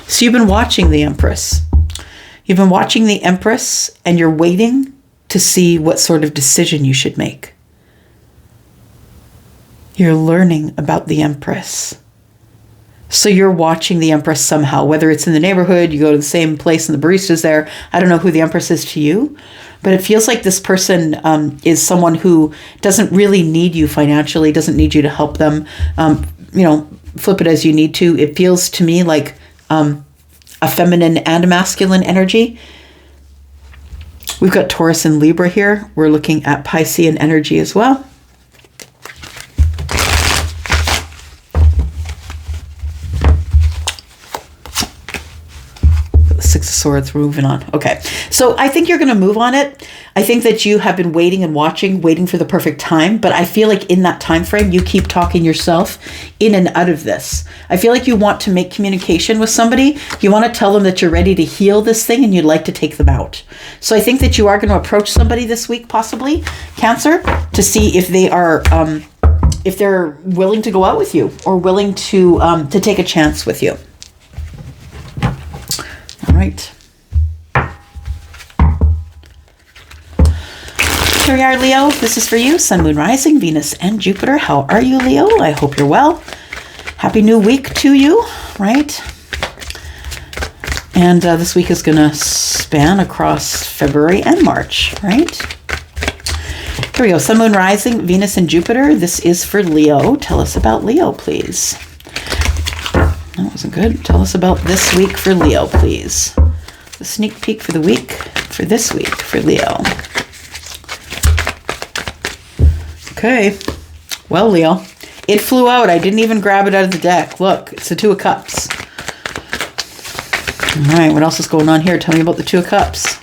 So you've been watching the Empress. You've been watching the Empress, and you're waiting to see what sort of decision you should make. You're learning about the Empress. So you're watching the Empress somehow, whether it's in the neighborhood, you go to the same place and the barista's there. I don't know who the Empress is to you, but it feels like this person is someone who doesn't really need you financially, doesn't need you to help them. Flip it as you need to. It feels to me like a feminine and a masculine energy. We've got Taurus and Libra here. We're looking at Piscean energy as well. Six of Swords, we're moving on. Okay, so I think you're going to move on it. I think that you have been waiting and watching, waiting for the perfect time, but I feel like in that time frame, you keep talking yourself in and out of this. I feel like you want to make communication with somebody. You want to tell them that you're ready to heal this thing and you'd like to take them out. So I think that you are going to approach somebody this week, possibly, Cancer, to see if they are, if they're willing to go out with you or willing to take a chance with you. All right. Here we are, Leo. This is for you, Sun, Moon, Rising, Venus, and Jupiter. How are you, Leo? I hope you're well. Happy new week to you, right? And this week is going to span across February and March, right? Here we go. Sun, Moon, Rising, Venus, and Jupiter. This is for Leo. Tell us about Leo, please. That wasn't good. Tell us about this week for Leo, please. The sneak peek for the week, for this week, for Leo. Okay. Well, Leo, it flew out. I didn't even grab it out of the deck. Look, it's the Two of Cups. All right, what else is going on here? Tell me about the Two of Cups.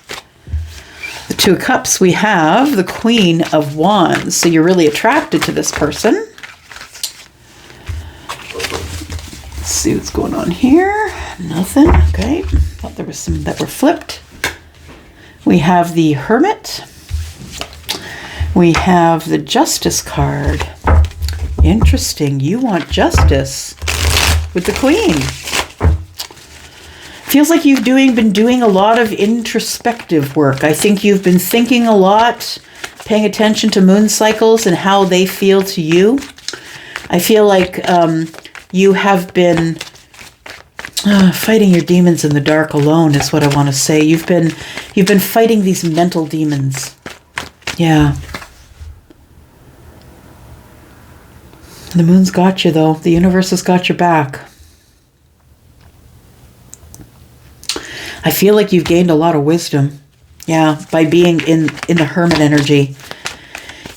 The Two of Cups, we have the Queen of Wands. So you're really attracted to this person. Let's see what's going on here. Nothing. Okay. Thought there was some that were flipped. We have the Hermit. We have the Justice card. Interesting. You want justice with the Queen. Feels like you've been doing a lot of introspective work. I think you've been thinking a lot, paying attention to moon cycles and how they feel to you. I feel like you have been fighting your demons in the dark alone is what I want to say. You've been fighting these mental demons. Yeah. The moon's got you, though. The universe has got your back. I feel like you've gained a lot of wisdom. Yeah, by being in the Hermit energy.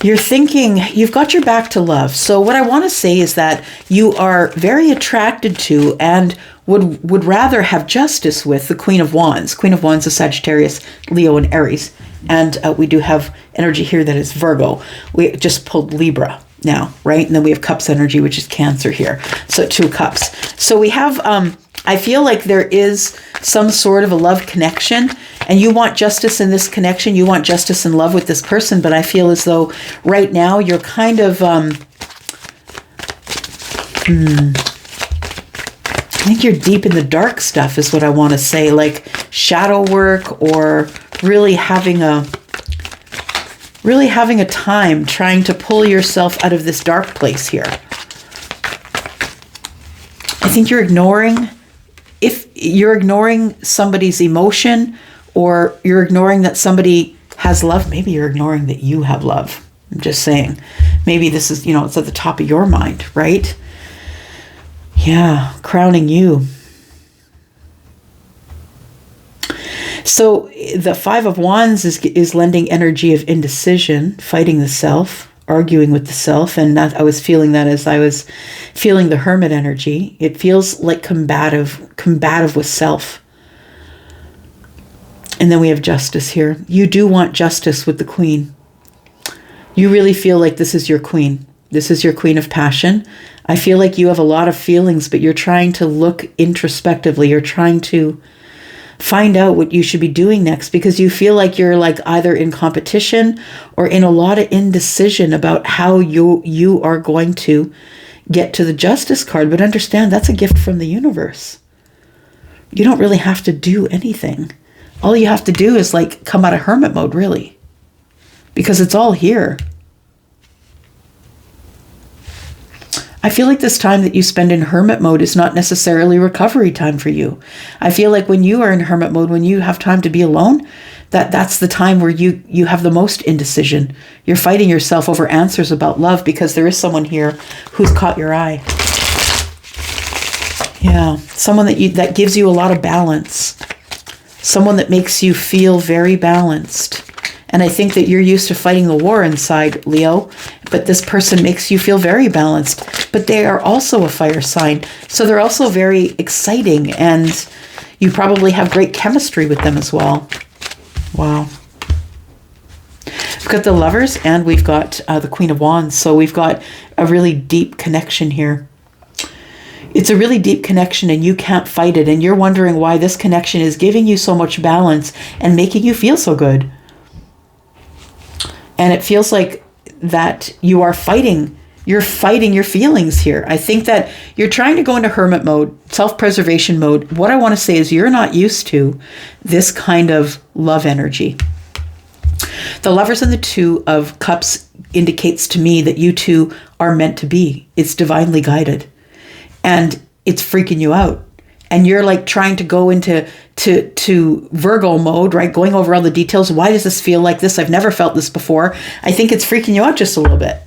You're thinking, you've got your back to love. So what I want to say is that you are very attracted to and would rather have justice with the Queen of Wands. Queen of Wands is Sagittarius, Leo, and Aries. And we do have energy here that is Virgo. We just pulled Libra now, right? And then we have Cups energy, which is Cancer here. So Two Cups. So we have, I feel like there is some sort of a love connection, and you want justice in this connection. You want justice and love with this person, but I feel as though right now you're kind of, I think you're deep in the dark stuff is what I want to say, like shadow work, or really having a time trying to pull yourself out of this dark place here. I think you're ignoring, if you're ignoring somebody's emotion, or you're ignoring that somebody has love, maybe you're ignoring that you have love. I'm just saying, maybe this is, it's at the top of your mind, right? Yeah, crowning you. So the Five of Wands is lending energy of indecision, fighting the self, arguing with the self. And that, I was feeling that as I was feeling the Hermit energy. It feels like combative with self. And then we have Justice here. You do want justice with the Queen. You really feel like this is your Queen. This is your Queen of Passion. I feel like you have a lot of feelings, but you're trying to look introspectively. You're trying to find out what you should be doing next, because you feel like you're like either in competition or in a lot of indecision about how you are going to get to the Justice card. But understand, that's a gift from the universe. You don't really have to do anything. All you have to do is like come out of hermit mode, really, because it's all here. I feel like this time that you spend in hermit mode is not necessarily recovery time for you. I feel like when you are in hermit mode, when you have time to be alone, that's the time where you have the most indecision. You're fighting yourself over answers about love, because there is someone here who's caught your eye. Yeah, someone that gives you a lot of balance. Someone that makes you feel very balanced. And I think that you're used to fighting the war inside, Leo, but this person makes you feel very balanced. But they are also a fire sign, so they're also very exciting, and you probably have great chemistry with them as well. Wow. We've got the Lovers, and we've got the Queen of Wands, so we've got a really deep connection here. It's a really deep connection, and you can't fight it, and you're wondering why this connection is giving you so much balance and making you feel so good. And it feels like that you are fighting. You're fighting your feelings here. I think that you're trying to go into hermit mode, self-preservation mode. What I want to say is you're not used to this kind of love energy. The Lovers and the Two of Cups indicates to me that you two are meant to be. It's divinely guided. And it's freaking you out. And you're like trying to go into to Virgo mode, right? Going over all the details. Why does this feel like this? I've never felt this before. I think it's freaking you out just a little bit.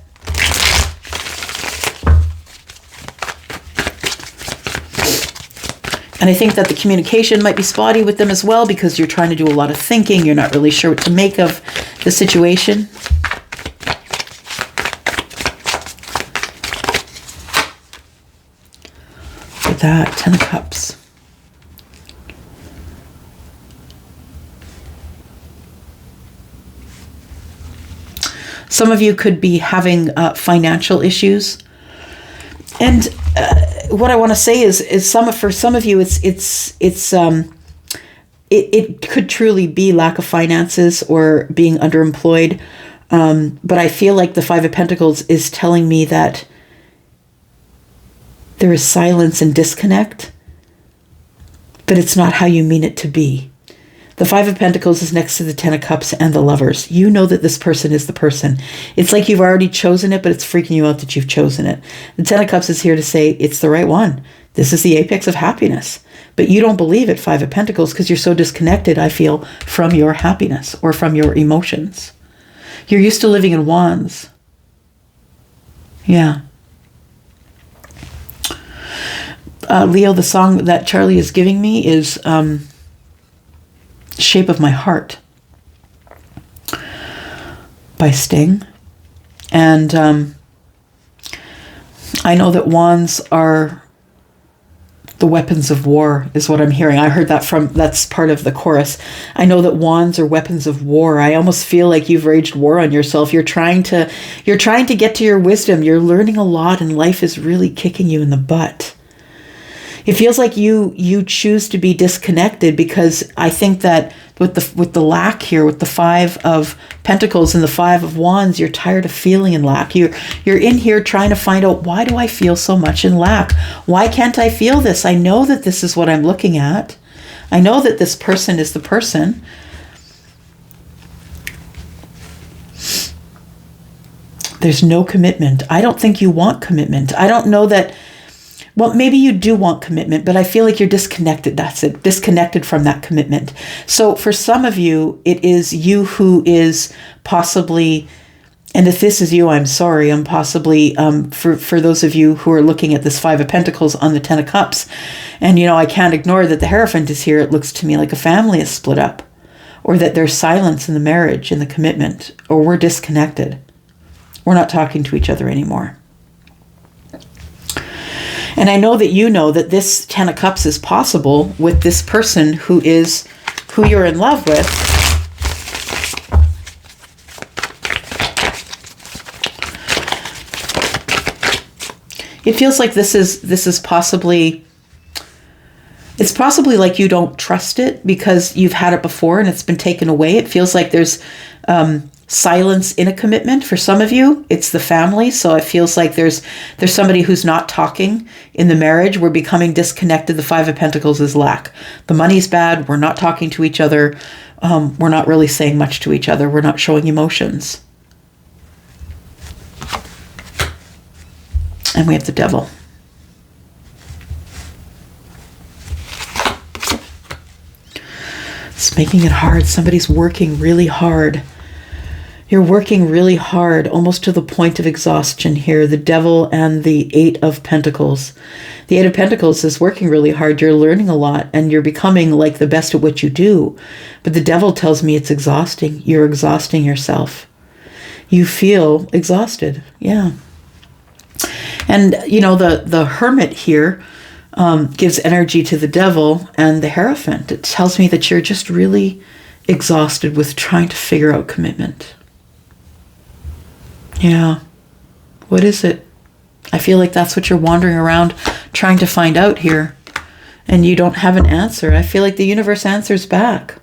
And I think that the communication might be spotty with them as well, because you're trying to do a lot of thinking. You're not really sure what to make of the situation. With that, 10 of Cups. Some of you could be having financial issues. And what I want to say is for some of you, it could truly be lack of finances or being underemployed. But I feel like the Five of Pentacles is telling me that there is silence and disconnect, but it's not how you mean it to be. The Five of Pentacles is next to the 10 of Cups and the Lovers. You know that this person is the person. It's like you've already chosen it, but it's freaking you out that you've chosen it. The 10 of Cups is here to say it's the right one. This is the apex of happiness. But you don't believe it, Five of Pentacles, because you're so disconnected, I feel, from your happiness or from your emotions. You're used to living in wands. Yeah. Leo, the song that Charlie is giving me is Shape of My Heart by Sting. And I know that wands are the weapons of war, is what I'm hearing. I heard that that's part of the chorus. I know that wands are weapons of war. I almost feel like you've waged war on yourself. You're trying to get to your wisdom. You're learning a lot, and life is really kicking you in the butt. It feels like you choose to be disconnected, because I think that with the lack here, with the Five of Pentacles and the Five of Wands, you're tired of feeling in lack. You're in here trying to find out, why do I feel so much in lack? Why can't I feel this? I know that this is what I'm looking at. I know that this person is the person. There's no commitment. I don't think you want commitment. I don't know that. Well, maybe you do want commitment, but I feel like you're disconnected. That's it. Disconnected from that commitment. So for some of you, it is you who is possibly, and if this is you, I'm sorry, I'm possibly, for those of you who are looking at this Five of Pentacles on the 10 of Cups, and I can't ignore that the Hierophant is here. It looks to me like a family is split up, or that there's silence in the marriage, in the commitment, or we're disconnected. We're not talking to each other anymore. And I know that you know that this 10 of Cups is possible with this person who you're in love with. It feels like this is possibly, it's possibly like you don't trust it because you've had it before and it's been taken away. It feels like there's silence in a commitment. For some of you, it's the family. So it feels like there's somebody who's not talking in the marriage. We're becoming disconnected. The Five of Pentacles is lack. The money's bad. We're not talking to each other. We're not really saying much to each other. We're not showing emotions. And we have the Devil. It's making it hard. Somebody's working really hard. You're working really hard, almost to the point of exhaustion here. The Devil and the Eight of Pentacles. The Eight of Pentacles is working really hard. You're learning a lot and you're becoming like the best at what you do. But the Devil tells me it's exhausting. You're exhausting yourself. You feel exhausted. Yeah. And, the Hermit here gives energy to the Devil and the Hierophant. It tells me that you're just really exhausted with trying to figure out commitment. Yeah. What is it? I feel like that's what you're wandering around trying to find out here. And you don't have an answer. I feel like the universe answers back.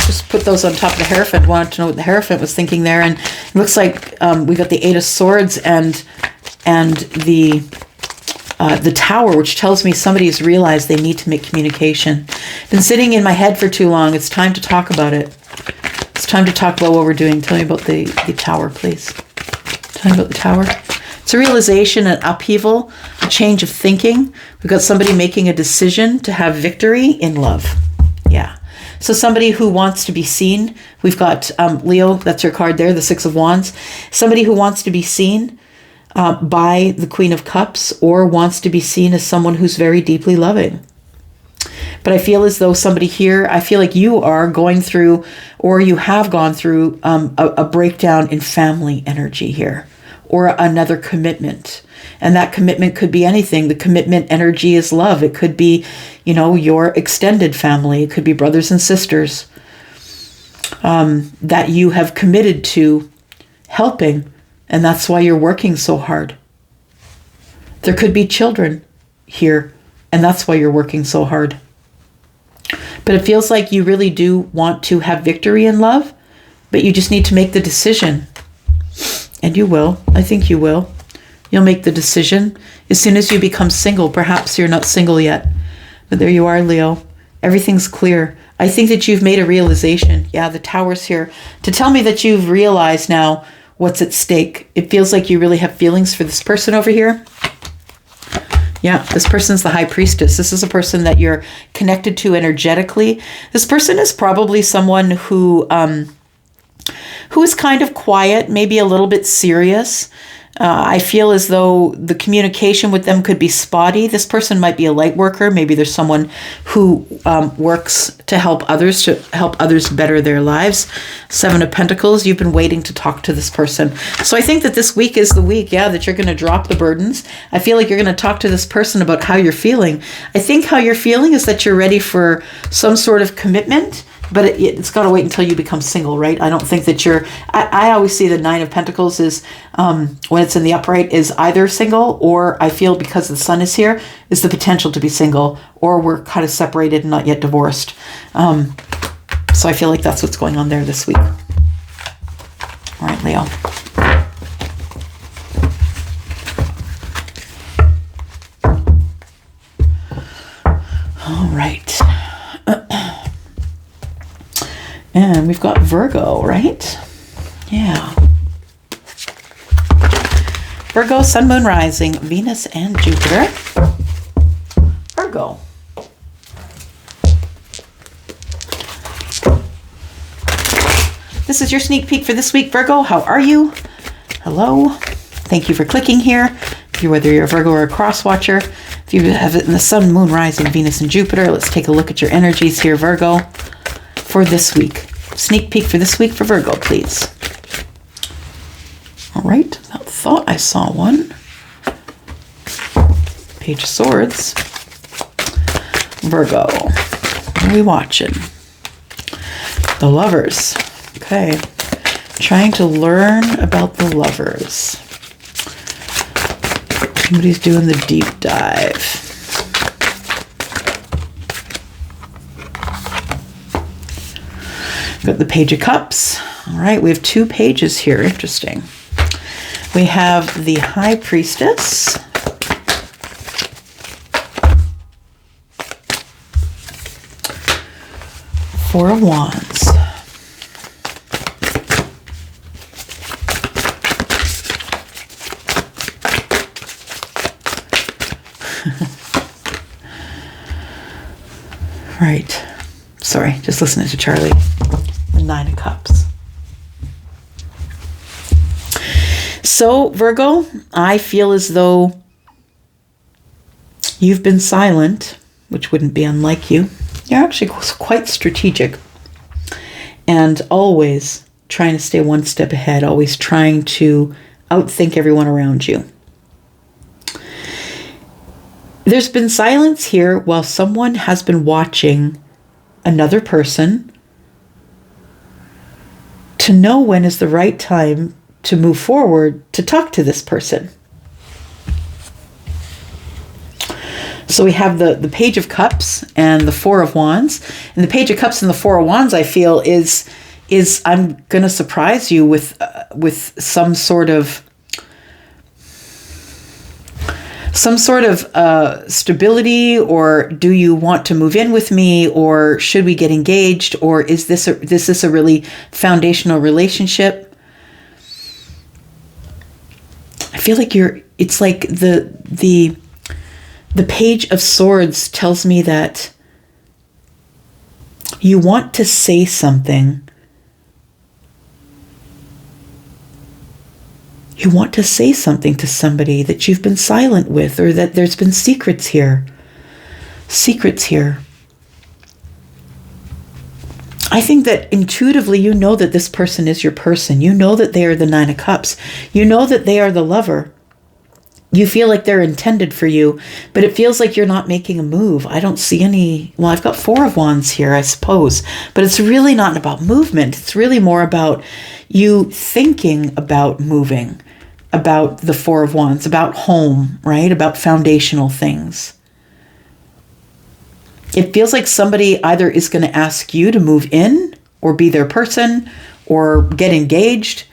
Just put those on top of the Hierophant. Wanted to know what the Hierophant was thinking there. And it looks like we got the Eight of Swords and the the Tower, which tells me somebody has realized they need to make communication. Been sitting in my head for too long. It's time to talk about it. It's time to talk about what we're doing. Tell me about the Tower, please. Tell me about the Tower. It's a realization, an upheaval, a change of thinking. We've got somebody making a decision to have victory in love. Yeah. So somebody who wants to be seen. We've got Leo, that's your card there, the Six of Wands. Somebody who wants to be seen by the Queen of Cups, or wants to be seen as someone who's very deeply loving. But I feel as though somebody here, I feel like you are going through, or you have gone through a breakdown in family energy here, or another commitment. And that commitment could be anything. The commitment energy is love. It could be, your extended family. It could be brothers and sisters that you have committed to helping. And that's why you're working so hard. There could be children here, and that's why you're working so hard. But it feels like you really do want to have victory in love, but you just need to make the decision. And you will. I think you will. You'll make the decision as soon as you become single. Perhaps you're not single yet, but there you are, Leo. Everything's clear. I think that you've made a realization. Yeah, the Tower's here to tell me that you've realized now what's at stake. It feels like you really have feelings for this person over here. Yeah, this person's the High Priestess. This is a person that you're connected to energetically. This person is probably someone who is kind of quiet, maybe a little bit serious. I feel as though the communication with them could be spotty. This person might be a light worker. Maybe there's someone who works to help others better their lives. Seven of Pentacles, you've been waiting to talk to this person. So I think that this week is the week, that you're going to drop the burdens. I feel like you're going to talk to this person about how you're feeling. I think how you're feeling is that you're ready for some sort of commitment. But it's got to wait until you become single, right? I don't think that I always see the Nine of Pentacles is, when it's in the upright, is either single, or I feel because the Sun is here, is the potential to be single, or we're kind of separated and not yet divorced. So I feel like that's what's going on there this week. All right, Leo. All right. And we've got Virgo, right? Yeah. Virgo, Sun, Moon, Rising, Venus, and Jupiter. Virgo. This is your sneak peek for this week, Virgo. How are you? Hello. Thank you for clicking here. Whether you're a Virgo or a cross watcher. If you have it in the Sun, Moon, Rising, Venus, and Jupiter, let's take a look at your energies here, Virgo, for this week. Sneak peek for this week for Virgo, please. All right. I thought I saw one. Page of Swords. Virgo. What are we watching? The Lovers. Okay. Trying to learn about the Lovers. Somebody's doing the deep dive. Got the Page of Cups. All right, we have two pages here. Interesting. We have the High Priestess. Four of Wands. Right. Sorry, just listening to Charlie. The Nine of Cups. So, Virgo, I feel as though you've been silent, which wouldn't be unlike you. You're actually quite strategic and always trying to stay one step ahead, always trying to outthink everyone around you. There's been silence here while someone has been watching another person to know when is the right time to move forward to talk to this person. So we have the Page of Cups and the Four of Wands. And the Page of Cups and the Four of Wands, I feel, is I'm going to surprise you with some sort of some sort of stability, or do you want to move in with me, or should we get engaged, or is this a really foundational relationship? I feel like it's like the Page of Swords tells me that you want to say something. You want to say something to somebody that you've been silent with, or that there's been secrets here. Secrets here. I think that intuitively you know that this person is your person. You know that they are the Nine of Cups. You know that they are the lover. You feel like they're intended for you, but it feels like you're not making a move. I don't see any. Well, I've got Four of Wands here, I suppose, but it's really not about movement. It's really more about you thinking about moving, about the Four of Wands, about home, right? About foundational things. It feels like somebody either is going to ask you to move in or be their person or get engaged.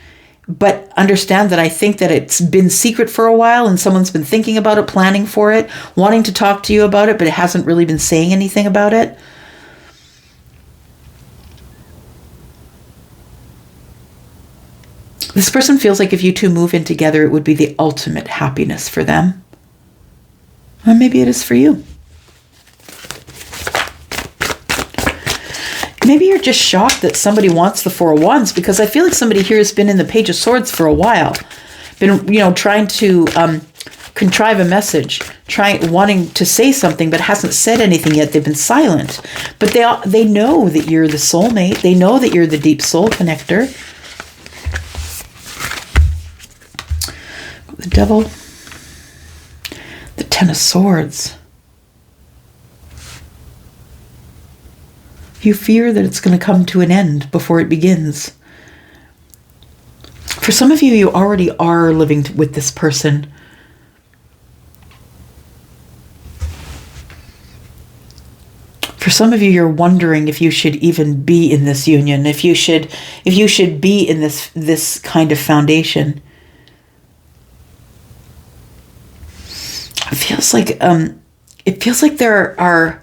But understand that I think that it's been secret for a while and someone's been thinking about it, planning for it, wanting to talk to you about it, but it hasn't really been saying anything about it. This person feels like if you two move in together, it would be the ultimate happiness for them. Or maybe it is for you. Maybe you're just shocked that somebody wants the Four of Wands, because I feel like somebody here has been in the Page of Swords for a while. Been, trying to contrive a message, wanting to say something, but hasn't said anything yet. They've been silent. But they know that you're the soulmate. They know that you're the deep soul connector. The Devil. The Ten of Swords. You fear that it's going to come to an end before it begins. For some of you, you already are living with this person. For some of you, you're wondering if you should even be in this union, if you should be in this kind of foundation. It feels like there are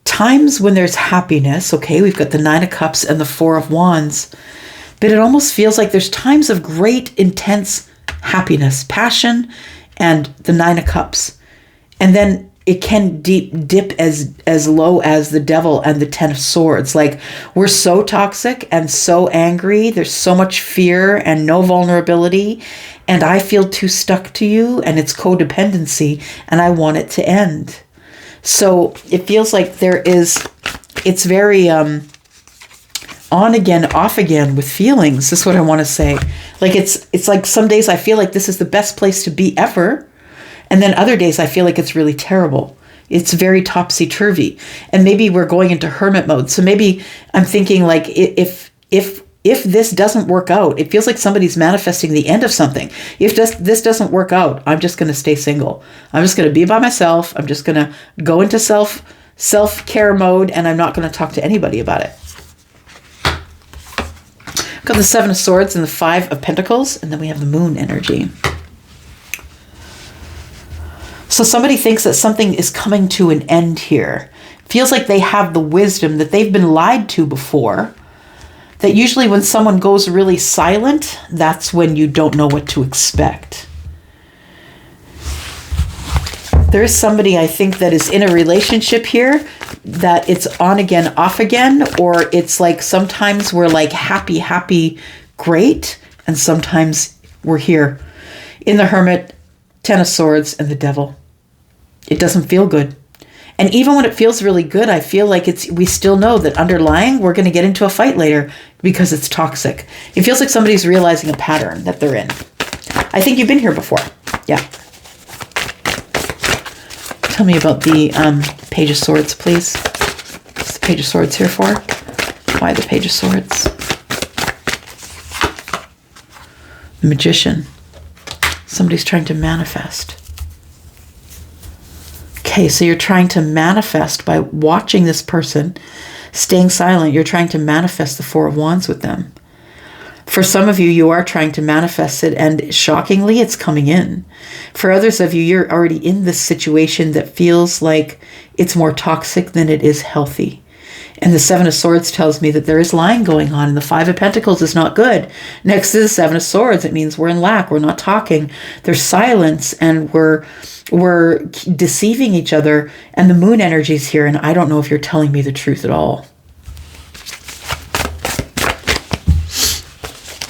times when there's happiness. Okay, we've got the Nine of Cups and the Four of Wands, but it almost feels like there's times of great intense happiness, passion, and the Nine of Cups, and then it can dip as low as the Devil and the Ten of Swords. Like, we're so toxic and so angry, there's so much fear and no vulnerability, and I feel too stuck to you, and it's codependency, and I want it to end. So it feels like it's very on again, off again with feelings. This is what I want to say. Like, it's like some days I feel like this is the best place to be ever. And then other days I feel like it's really terrible. It's very topsy-turvy. And maybe we're going into hermit mode. So maybe I'm thinking, like, if this doesn't work out, it feels like somebody's manifesting the end of something. If this doesn't work out, I'm just going to stay single. I'm just going to be by myself. I'm just going to go into self-care mode, and I'm not going to talk to anybody about it. I've got the Seven of Swords and the Five of Pentacles, and then we have the Moon energy. So somebody thinks that something is coming to an end here. Feels like they have the wisdom that they've been lied to before. That usually when someone goes really silent, that's when you don't know what to expect. There is somebody, I think, that is in a relationship here that it's on again, off again, or it's like sometimes we're like happy, great, and sometimes we're here in the Hermit, Ten of Swords, and the Devil. It doesn't feel good. And even when it feels really good, I feel like we still know that underlying, we're going to get into a fight later because it's toxic. It feels like somebody's realizing a pattern that they're in. I think you've been here before. Yeah. Tell me about the Page of Swords, please. What's the Page of Swords here for? Why the Page of Swords? The Magician. Somebody's trying to manifest. Okay, so you're trying to manifest by watching this person, staying silent. You're trying to manifest the Four of Wands with them. For some of you, you are trying to manifest it, and shockingly, it's coming in. For others of you, you're already in this situation that feels like it's more toxic than it is healthy. And the Seven of Swords tells me that there is lying going on, and the Five of Pentacles is not good. Next to the Seven of Swords, it means we're in lack, we're not talking. There's silence, and we're deceiving each other, and the moon energy is here, and I don't know if you're telling me the truth at all.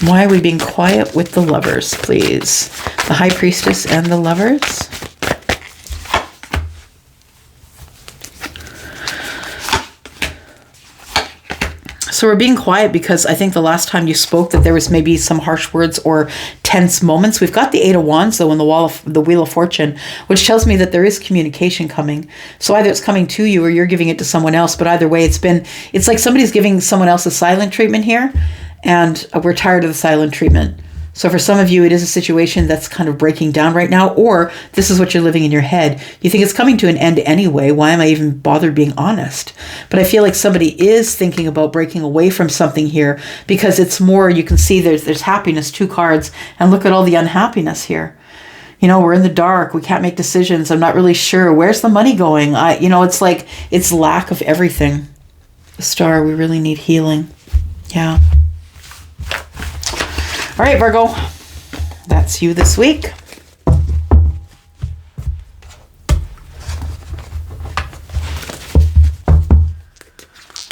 Why are we being quiet with the Lovers, please? The High Priestess and the Lovers. So we're being quiet because I think the last time you spoke that there was maybe some harsh words or tense moments. We've got the Eight of Wands, though, in the Wheel of Fortune, which tells me that there is communication coming. So either it's coming to you or you're giving it to someone else. But either way, it's like somebody's giving someone else a silent treatment here. And we're tired of the silent treatment. So for some of you, it is a situation that's kind of breaking down right now, or this is what you're living in your head. You think it's coming to an end anyway. Why am I even bothered being honest? But I feel like somebody is thinking about breaking away from something here because it's more, you can see there's happiness, 2 cards, and look at all the unhappiness here. You know, we're in the dark. We can't make decisions. I'm not really sure. Where's the money going? It's like it's lack of everything. The Star, we really need healing. Yeah. All right, Virgo, that's you this week.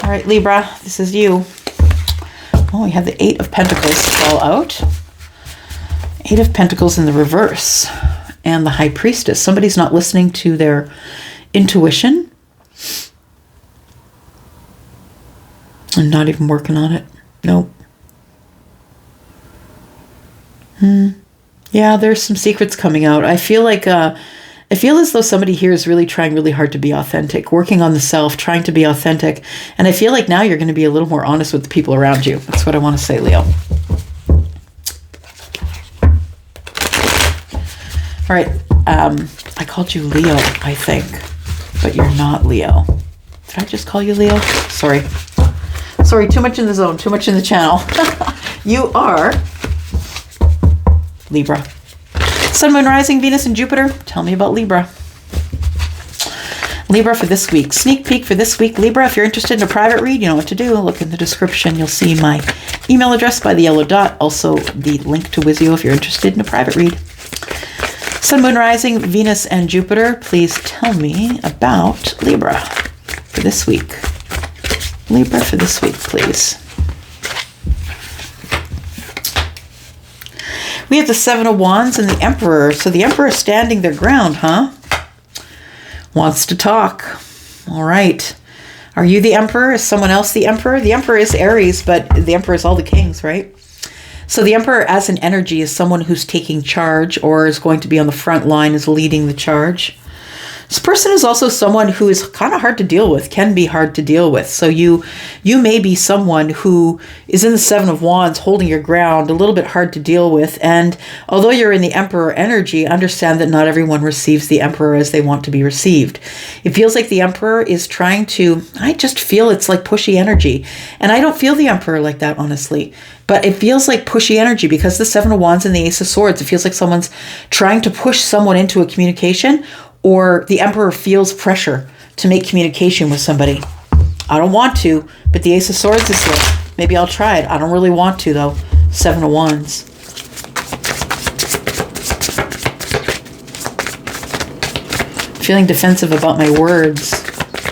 All right, Libra, this is you. Oh, we have the Eight of Pentacles fall out. Eight of Pentacles in the reverse. And the High Priestess. Somebody's not listening to their intuition. And not even working on it. Nope. Yeah, there's some secrets coming out. I feel like, I feel as though somebody here is really trying really hard to be authentic, working on the self, trying to be authentic. And I feel like now you're going to be a little more honest with the people around you. That's what I want to say, Leo. All right. I called you Leo, I think, but you're not Leo. Did I just call you Leo? Sorry. Sorry, too much in the zone, too much in the channel. You are Libra. Sun, Moon, Rising, Venus, and Jupiter. Tell me about Libra. Libra for this week. Sneak peek for this week. Libra, if you're interested in a private read, you know what to do. Look in the description. You'll see my email address by the yellow dot. Also, the link to Wizio if you're interested in a private read. Sun, Moon, Rising, Venus, and Jupiter. Please tell me about Libra for this week. Libra for this week, please. We have the Seven of Wands and the Emperor. So the Emperor is standing their ground, huh? Wants to talk. All right. Are you the Emperor? Is someone else the Emperor? The Emperor is Aries, but the Emperor is all the kings, right? So the Emperor as an energy is someone who's taking charge or is going to be on the front line, is leading the charge. This person is also someone who is kind of hard to deal with, can be hard to deal with. So you may be someone who is in the Seven of Wands, holding your ground, a little bit hard to deal with. And although you're in the Emperor energy, understand that not everyone receives the Emperor as they want to be received. It feels like the Emperor is trying to, I just feel it's like pushy energy. And I don't feel the Emperor like that, honestly. But it feels like pushy energy because the Seven of Wands and the Ace of Swords, it feels like someone's trying to push someone into a communication, or the Emperor feels pressure to make communication with somebody. I don't want to, but the Ace of Swords is here. Maybe I'll try it. I don't really want to, though. Seven of Wands. Feeling defensive about my words,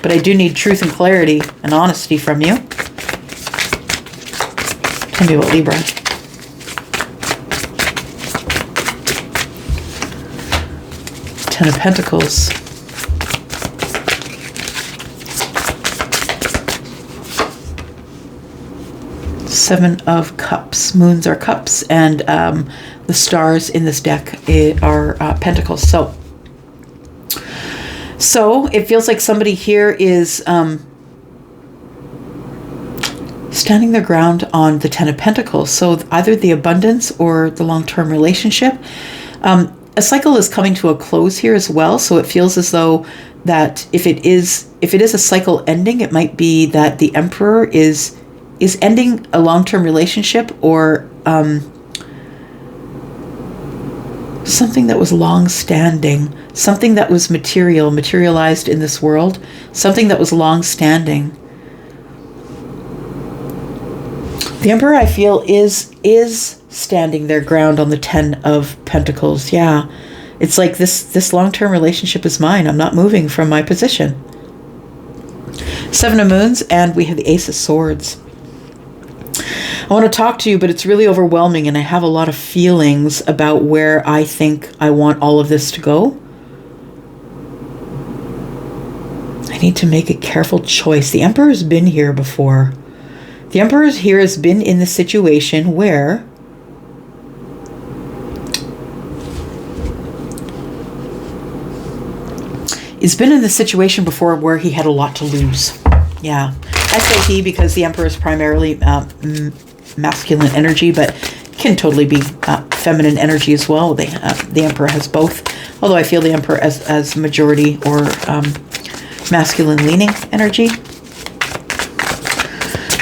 but I do need truth and clarity and honesty from you. Tell me about Libra. Ten of Pentacles. Seven of Cups. Moons are cups, and the stars in this deck are pentacles. So it feels like somebody here is standing their ground on the Ten of Pentacles. So either the abundance or the long-term relationship. A cycle is coming to a close here as well. So it feels as though that if it is a cycle ending, it might be that the Emperor is ending a long-term relationship or something that was long-standing, something that was materialized in this world, something that was long-standing. The Emperor, I feel, is standing their ground on the 10 of Pentacles. Yeah, it's like this long-term relationship is mine. I'm not moving from my position. 7 of Moons, and we have the Ace of Swords. I want to talk to you, but it's really overwhelming, and I have a lot of feelings about where I think I want all of this to go. I need to make a careful choice. The Emperor's been here before. The Emperor here has been in the situation where he's been in the situation before where he had a lot to lose. Yeah. I say he because the Emperor is primarily masculine energy, but can totally be feminine energy as well. The Emperor has both, although I feel the Emperor as majority or masculine leaning energy.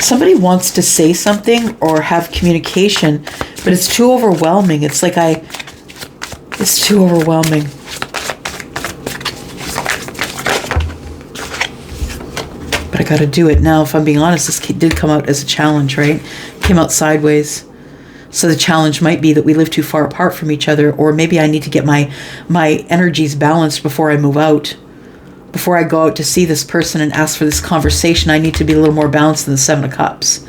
Somebody wants to say something or have communication, but it's too overwhelming. It's like it's too overwhelming. But I got to do it now. If I'm being honest, this did come out as a challenge, right? It came out sideways. So the challenge might be that we live too far apart from each other, or maybe I need to get my energies balanced before I move out. Before I go out to see this person and ask for this conversation, I need to be a little more balanced than the 7 of Cups.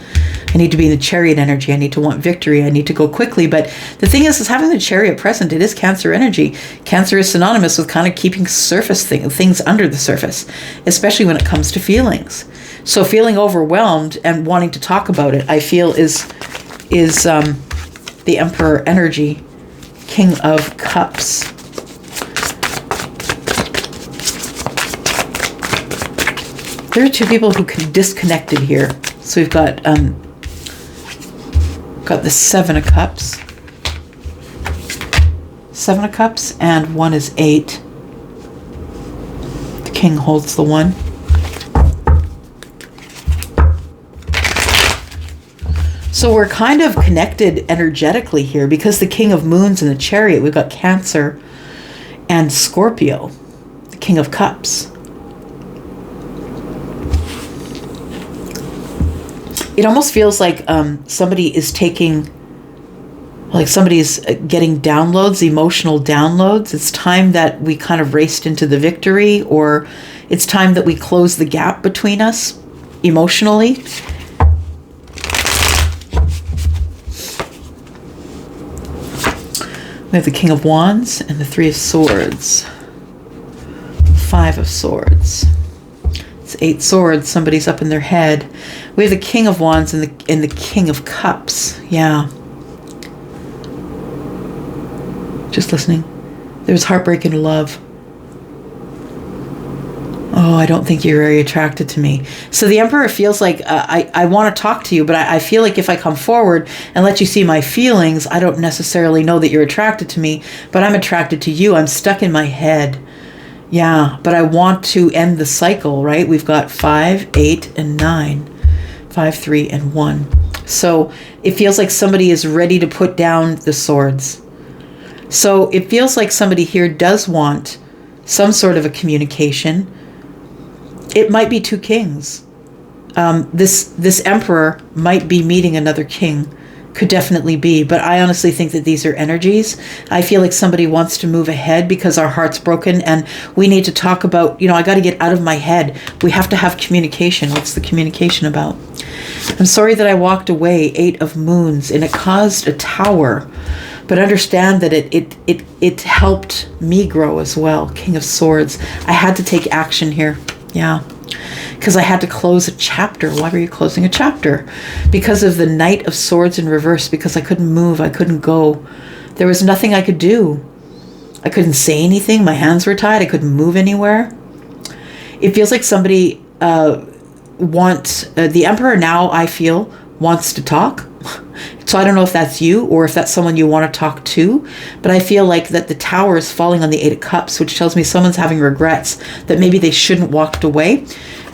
I need to be in the Chariot energy. I need to want victory. I need to go quickly. But the thing is having the Chariot present, it is Cancer energy. Cancer is synonymous with kind of keeping things under the surface, especially when it comes to feelings. So feeling overwhelmed and wanting to talk about it, I feel is the Emperor energy, King of Cups. There are 2 people who disconnected here. So we've got the 7 of Cups. 7 of Cups, and 1 is 8. The King holds the 1. So we're kind of connected energetically here because the King of Moons in the Chariot, we've got Cancer and Scorpio, the King of Cups. It almost feels like somebody is getting downloads, emotional downloads. It's time that we kind of raced into the victory, or it's time that we close the gap between us emotionally. We have the King of Wands and the 3 of Swords. 5 of Swords. It's 8 swords. Somebody's up in their head. We have the King of Wands and the King of Cups. Yeah. Just listening. There's heartbreak and love. Oh, I don't think you're very attracted to me. So the Emperor feels like I want to talk to you, but I feel like if I come forward and let you see my feelings, I don't necessarily know that you're attracted to me, but I'm attracted to you. I'm stuck in my head. Yeah, but I want to end the cycle, right? We've got 5, 8, and 9. 5, 3, and 1. So it feels like somebody is ready to put down the swords. So it feels like somebody here does want some sort of a communication. It might be 2 kings. This Emperor might be meeting another king. Could definitely be, but I honestly think that these are energies. I feel like somebody wants to move ahead because our heart's broken and we need to talk about, I got to get out of my head. We have to have communication. What's the communication about? I'm sorry that I walked away, 8 of Moons, and it caused a tower, but understand that it helped me grow as well. King of Swords. I had to take action here. Yeah. Because I had to close a chapter. Why were you closing a chapter? Because of the Knight of Swords in reverse, because I couldn't move, I couldn't go. There was nothing I could do. I couldn't say anything, my hands were tied, I couldn't move anywhere. It feels like somebody the Emperor now, I feel, wants to talk. So I don't know if that's you or if that's someone you want to talk to, but I feel like that the tower is falling on the 8 of Cups, which tells me someone's having regrets that maybe they shouldn't walked away.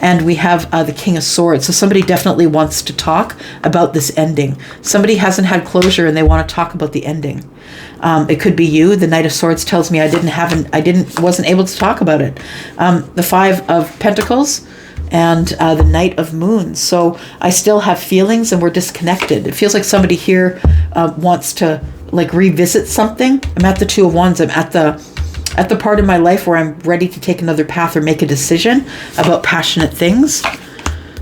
And we have the King of Swords. So somebody definitely wants to talk about this ending. Somebody hasn't had closure and they want to talk about the ending. It could be you. The Knight of Swords tells me wasn't able to talk about it. The Five of Pentacles and the Knight of Moons. So I still have feelings and we're disconnected. It feels like somebody here wants to like revisit something. I'm at the Two of Wands. I'm at the part of my life where I'm ready to take another path or make a decision about passionate things.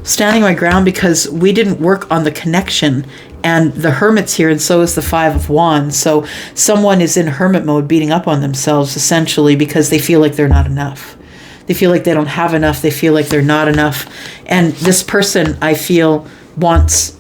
Standing my ground because we didn't work on the connection, and the Hermit's here, and so is the Five of Wands. So someone is in hermit mode, beating up on themselves essentially because they feel like they're not enough. They feel like they don't have enough. They feel like they're not enough. And this person, I feel, wants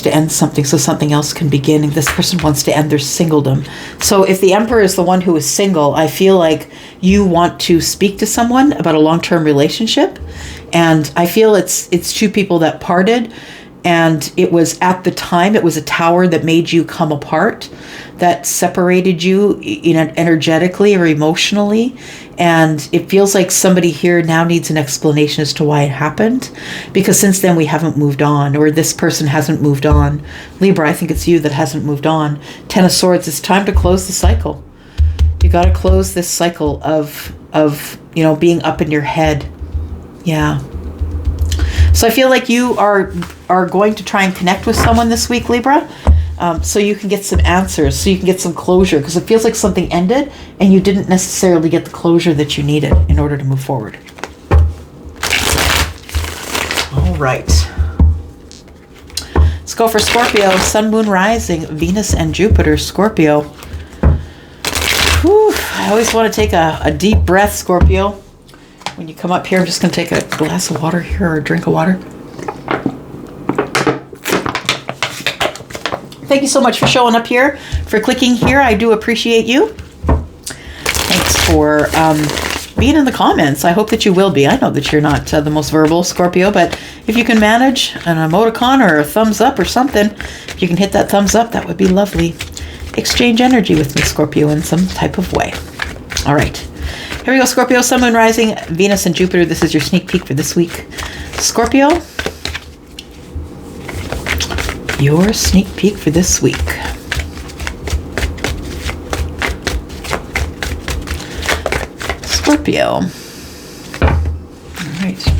to end something so something else can begin. And this person wants to end their singledom. So if the Emperor is the one who is single, I feel like you want to speak to someone about a long-term relationship. And I feel it's two people that parted, and it was at the time, it was a tower that made you come apart, that separated you, energetically or emotionally. And it feels like somebody here now needs an explanation as to why it happened, because since then we haven't moved on, or this person hasn't moved on. Libra, I think it's you that hasn't moved on. Ten of Swords, it's time to close the cycle. You got to close this cycle of being up in your head. Yeah. So I feel like you are going to try and connect with someone this week, Libra, so you can get some answers, so you can get some closure, because it feels like something ended and you didn't necessarily get the closure that you needed in order to move forward. All right. Let's go for Scorpio. Sun, Moon, Rising, Venus, and Jupiter. Scorpio. Whew, I always want to take a deep breath, Scorpio. When you come up here, I'm just going to take a glass of water here, or a drink of water. Thank you so much for showing up here, for clicking here. I do appreciate you. Thanks for being in the comments. I hope that you will be. I know that you're not the most verbal, Scorpio, but if you can manage an emoticon or a thumbs up or something, if you can hit that thumbs up, that would be lovely. Exchange energy with me, Scorpio, in some type of way. All right. Here we go, Scorpio, Sun, Moon, Rising, Venus, and Jupiter. This is your sneak peek for this week. Scorpio, your sneak peek for this week. Scorpio. All right.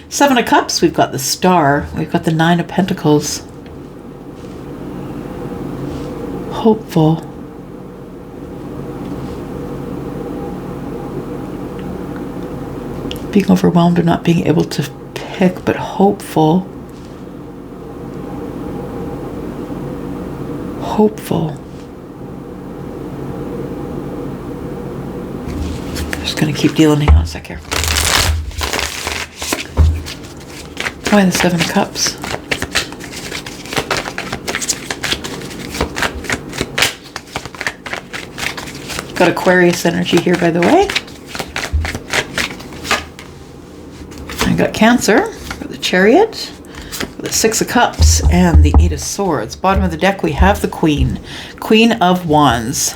Seven of Cups, we've got the Star, we've got the Nine of Pentacles. Hopeful. Being overwhelmed or not being able to pick, but hopeful. Hopeful. I'm just going to keep dealing. Hang on a sec here. Why the Seven of Cups? Got Aquarius energy here, by the way. I got Cancer, got the Chariot, got the Six of Cups, and the Eight of Swords. Bottom of the deck, we have the Queen. Queen of Wands.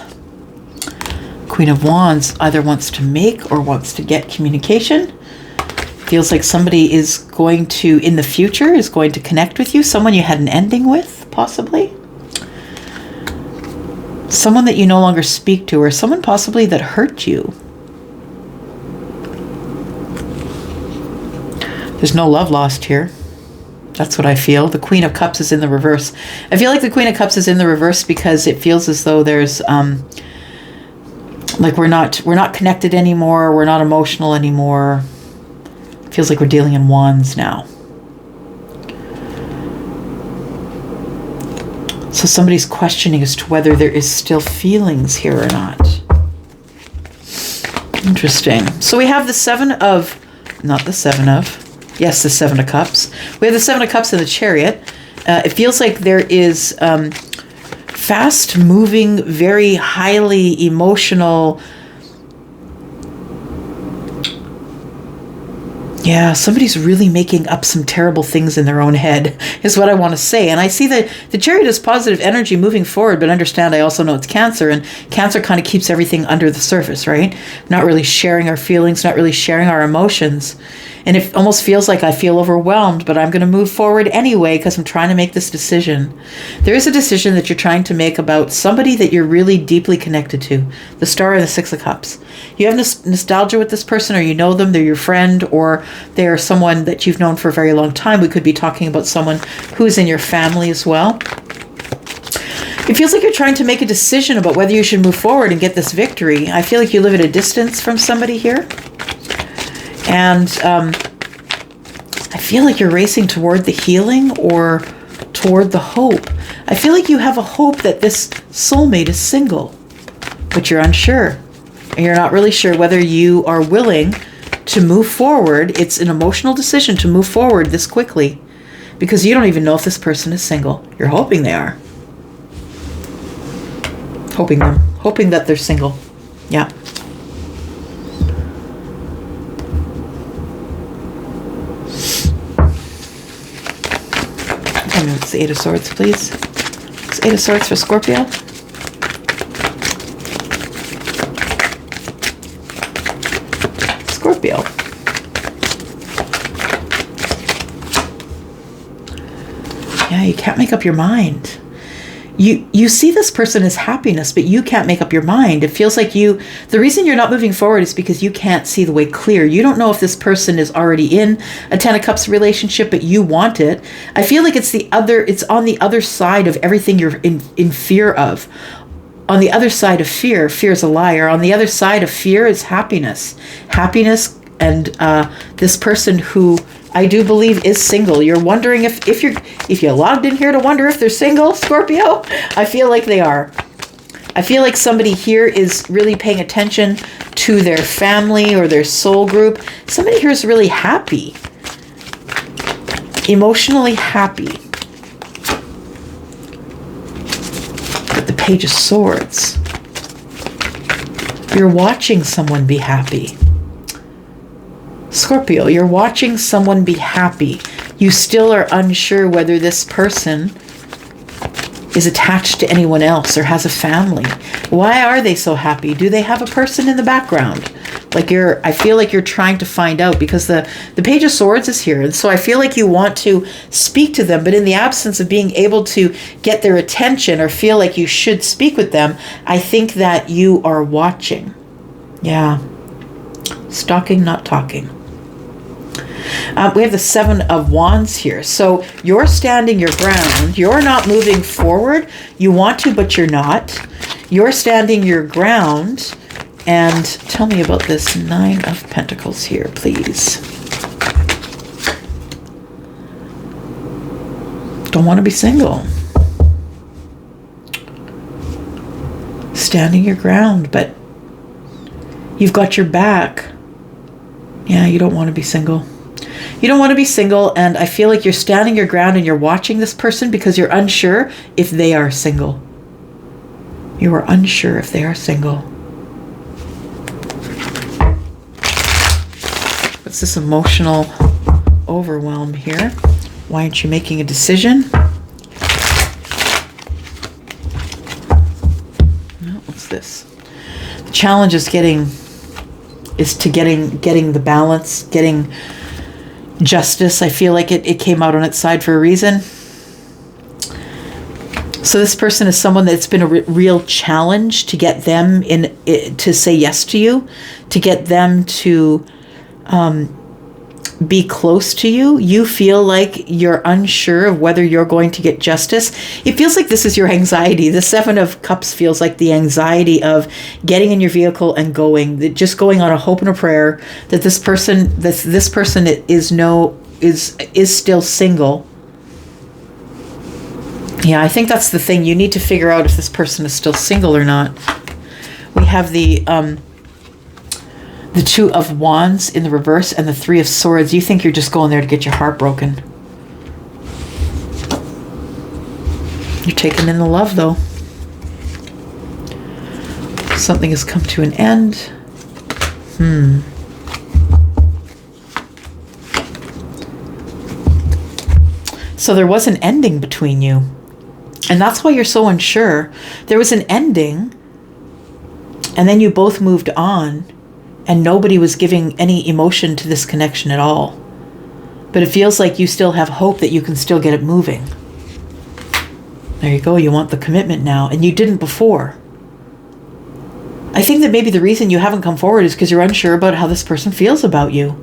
Queen of Wands either wants to make or wants to get communication. Feels like somebody is going to, in the future, is going to connect with you. Someone you had an ending with, possibly. Someone that you no longer speak to, or someone possibly that hurt you. There's no love lost here. That's what I feel. The Queen of Cups is in the reverse. I feel like the Queen of Cups is in the reverse because it feels as though there's, like we're not connected anymore. We're not emotional anymore. Feels like we're dealing in wands now. So somebody's questioning as to whether there is still feelings here or not. Interesting. So we have the Seven of Cups. We have the Seven of Cups in the Chariot. It feels like there is fast moving, very highly emotional Yeah, somebody's really making up some terrible things in their own head, is what I want to say. And I see that the Chariot is positive energy moving forward, but understand I also know it's Cancer, and Cancer kind of keeps everything under the surface, right? Not really sharing our feelings, not really sharing our emotions. And it almost feels like I feel overwhelmed, but I'm going to move forward anyway because I'm trying to make this decision. There is a decision that you're trying to make about somebody that you're really deeply connected to. The Star and the Six of Cups. You have nostalgia with this person, or you know them, they're your friend, or they're someone that you've known for a very long time. We could be talking about someone who's in your family as well. It feels like you're trying to make a decision about whether you should move forward and get this victory. I feel like you live at a distance from somebody here. And I feel like you're racing toward the healing or toward the hope. I feel like you have a hope that this soulmate is single, but you're unsure. And you're not really sure whether you are willing to move forward. It's an emotional decision to move forward this quickly because you don't even know if this person is single. You're hoping they are. Hoping that they're single. Yeah. Tell me what's the Eight of Swords, please. It's Eight of Swords for Scorpio. Scorpio. Yeah, you can't make up your mind. You see this person as happiness, but you can't make up your mind. It feels like the reason you're not moving forward is because you can't see the way clear. You don't know if this person is already in a Ten of Cups relationship, but you want it. I feel like it's on the other side of everything you're in fear of. On the other side of fear is a liar. On the other side of fear is happiness. Happiness, and this person who I do believe is single. You're wondering if you logged in here to wonder if they're single, Scorpio. I feel like they are. I feel like somebody here is really paying attention to their family or their soul group. Somebody here is really happy. Emotionally happy. With the Page of Swords. You're watching someone be happy. Scorpio, you're watching someone be happy. You still are unsure whether this person is attached to anyone else or has a family. Why are they so happy? Do they have a person in the background? I feel like you're trying to find out because the Page of Swords is here. And so I feel like you want to speak to them, but in the absence of being able to get their attention or feel like you should speak with them, I think that you are watching. Yeah. Stalking, not talking. We have the Seven of Wands here. So you're standing your ground. You're not moving forward. You want to, but you're not. You're standing your ground. And tell me about this Nine of Pentacles here, please. Don't want to be single. Standing your ground, but you've got your back. Yeah, you don't want to be single. You don't want to be single, and I feel like you're standing your ground and you're watching this person because you're unsure if they are single. You are unsure if they are single. What's this emotional overwhelm here? Why aren't you making a decision? No, what's this? The challenge is getting the balance, getting justice. I feel like it came out on its side for a reason. So this person is someone that's been a real challenge to get them to say yes to you, to get them to be close to you. You feel like you're unsure of whether you're going to get justice. It feels like this is your anxiety. The Seven of Cups feels like the anxiety of getting in your vehicle and just going on a hope and a prayer that this person is still single. Yeah, I think that's the thing. You need to figure out if this person is still single or not. We have the Two of Wands in the reverse and the Three of Swords. You think you're just going there to get your heart broken. You're taking in the love, though. Something has come to an end. So there was an ending between you. And that's why you're so unsure. There was an ending, and then you both moved on, and nobody was giving any emotion to this connection at all. But it feels like you still have hope that you can still get it moving. There you go. You want the commitment now, and you didn't before. I think that maybe the reason you haven't come forward is because you're unsure about how this person feels about you.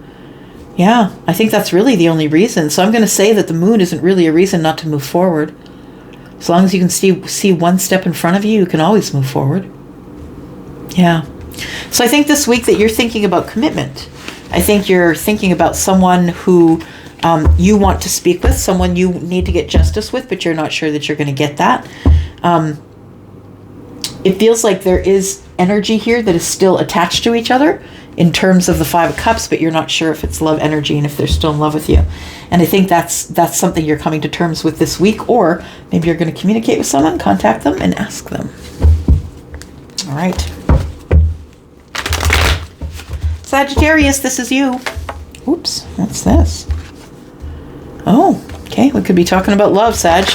Yeah, I think that's really the only reason. So I'm going to say that the moon isn't really a reason not to move forward. As long as you can see one step in front of you, you can always move forward. Yeah. So I think this week that you're thinking about commitment. I think you're thinking about someone who you want to speak with, someone you need to get justice with, but you're not sure that you're going to get that. It feels like there is energy here that is still attached to each other in terms of the Five of Cups, but you're not sure if it's love energy and if they're still in love with you. And I think that's something you're coming to terms with this week, or maybe you're going to communicate with someone, contact them, and ask them. All right. Sagittarius, this is you. Oops, what's this? Oh, okay, we could be talking about love, Sag.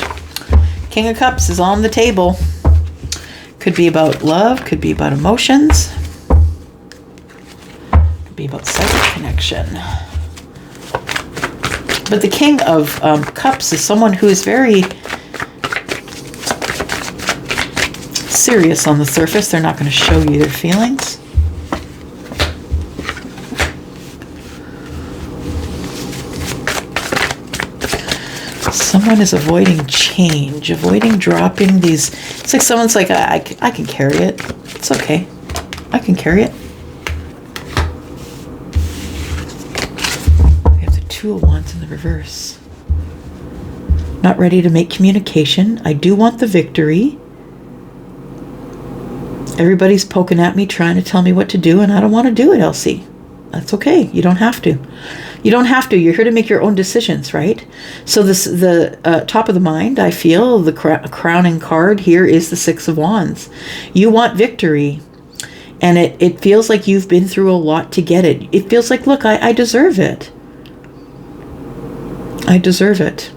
King of Cups is on the table. Could be about love, could be about emotions, could be about psychic connection. But the King of Cups is someone who is very serious on the surface. They're not going to show you their feelings. Someone is avoiding change, avoiding dropping these. It's like someone's like, I can carry it. It's okay. I can carry it. We have the Two of Wands in the reverse. Not ready to make communication. I do want the victory. Everybody's poking at me, trying to tell me what to do, and I don't want to do it, Elsie. That's okay. You don't have to. You don't have to. You're here to make your own decisions, right? So the top of the mind, I feel, the crowning card here is the Six of Wands. You want victory. And it feels like you've been through a lot to get it. It feels like, look, I deserve it. I deserve it.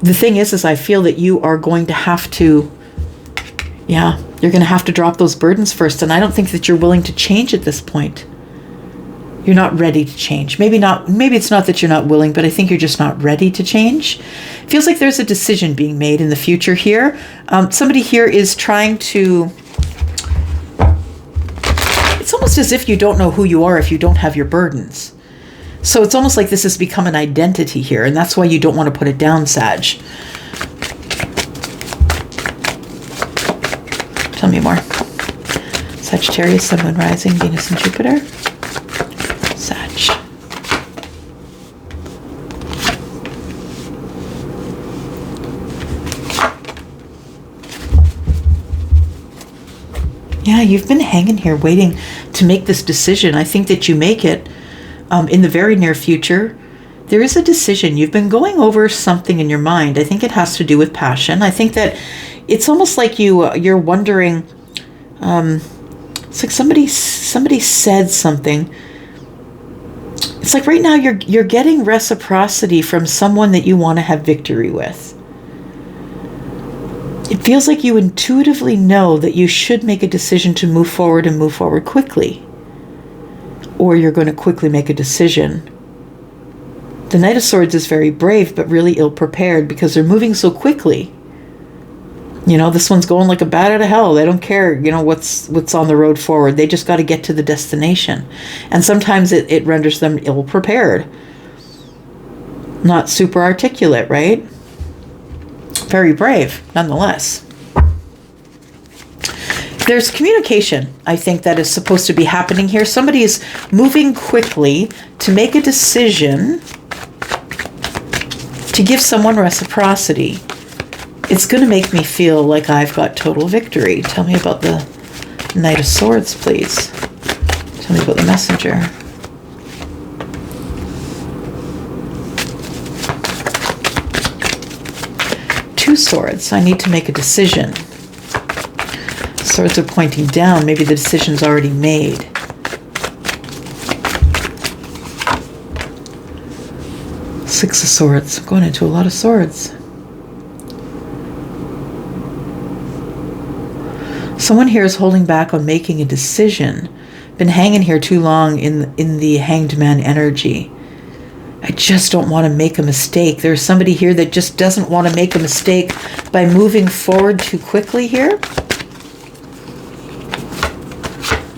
The thing is I feel that you are going to have to, you're going to have to drop those burdens first. And I don't think that you're willing to change at this point. You're not ready to change. Maybe it's not that you're not willing, but I think you're just not ready to change. It feels like there's a decision being made in the future here. Somebody here is trying to... It's almost as if you don't know who you are if you don't have your burdens. So it's almost like this has become an identity here, and that's why you don't want to put it down, Sag. Tell me more. Sagittarius, Sun, Moon, Rising, Venus, and Jupiter. Sag. Yeah, you've been hanging here waiting to make this decision. I think that you make it in the very near future. There is a decision. You've been going over something in your mind. I think it has to do with passion. I think that it's almost like you're wondering. It's like somebody said something. It's like right now you're getting reciprocity from someone that you want to have victory with. It feels like you intuitively know that you should make a decision to move forward and move forward quickly. Or you're going to quickly make a decision. The Knight of Swords is very brave, but really ill-prepared because they're moving so quickly. You know, this one's going like a bat out of hell. They don't care, what's on the road forward. They just got to get to the destination. And sometimes it renders them ill-prepared. Not super articulate, right? Very brave, nonetheless. There's communication, I think, that is supposed to be happening here. Somebody is moving quickly to make a decision to give someone reciprocity. It's going to make me feel like I've got total victory. Tell me about the Knight of Swords, please. Tell me about the Messenger. Two Swords. I need to make a decision. Swords are pointing down. Maybe the decision's already made. Six of Swords. I'm going into a lot of swords. Someone here is holding back on making a decision. Been hanging here too long in the Hanged Man energy. I just don't want to make a mistake. There's somebody here that just doesn't want to make a mistake by moving forward too quickly here.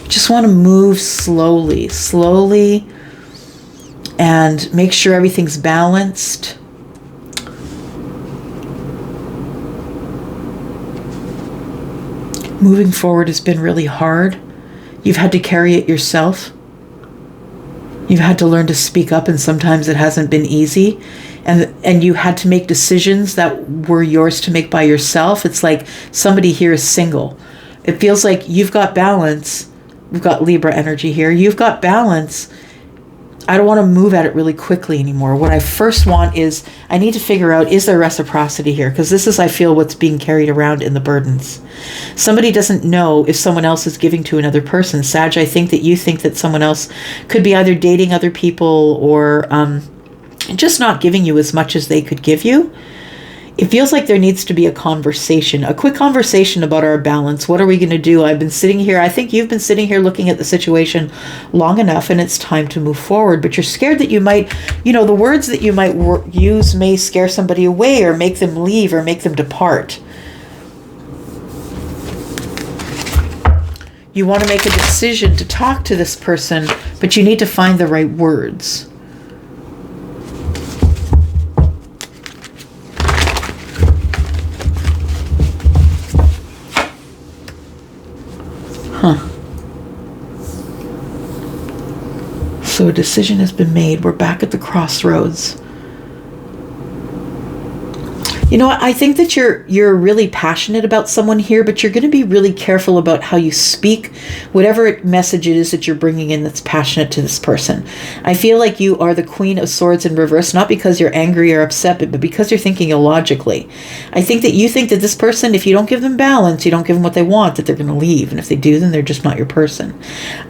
Just want to move slowly, and make sure everything's balanced. Moving forward has been really hard. You've had to carry it yourself. You've had to learn to speak up, and sometimes it hasn't been easy. And you had to make decisions that were yours to make by yourself. It's like somebody here is single. It feels like you've got balance. We've got Libra energy here. You've got balance. I don't want to move at it really quickly anymore. What I first want is, I need to figure out, is there reciprocity here? Because this is, I feel, what's being carried around in the burdens. Somebody doesn't know if someone else is giving to another person. Sag, I think that you think that someone else could be either dating other people or just not giving you as much as they could give you. It feels like there needs to be a conversation, a quick conversation about our balance. What are we going to do? I've been sitting here. I think you've been sitting here looking at the situation long enough, and it's time to move forward. But you're scared that you might, the words that you might use may scare somebody away or make them leave or make them depart. You want to make a decision to talk to this person, but you need to find the right words. So a decision has been made. We're back at the crossroads. You know what? I think that you're really passionate about someone here, but you're going to be really careful about how you speak, whatever message it is that you're bringing in that's passionate to this person. I feel like you are the Queen of Swords in reverse, not because you're angry or upset, but because you're thinking illogically. I think that you think that this person, if you don't give them balance, you don't give them what they want, that they're going to leave. And if they do, then they're just not your person.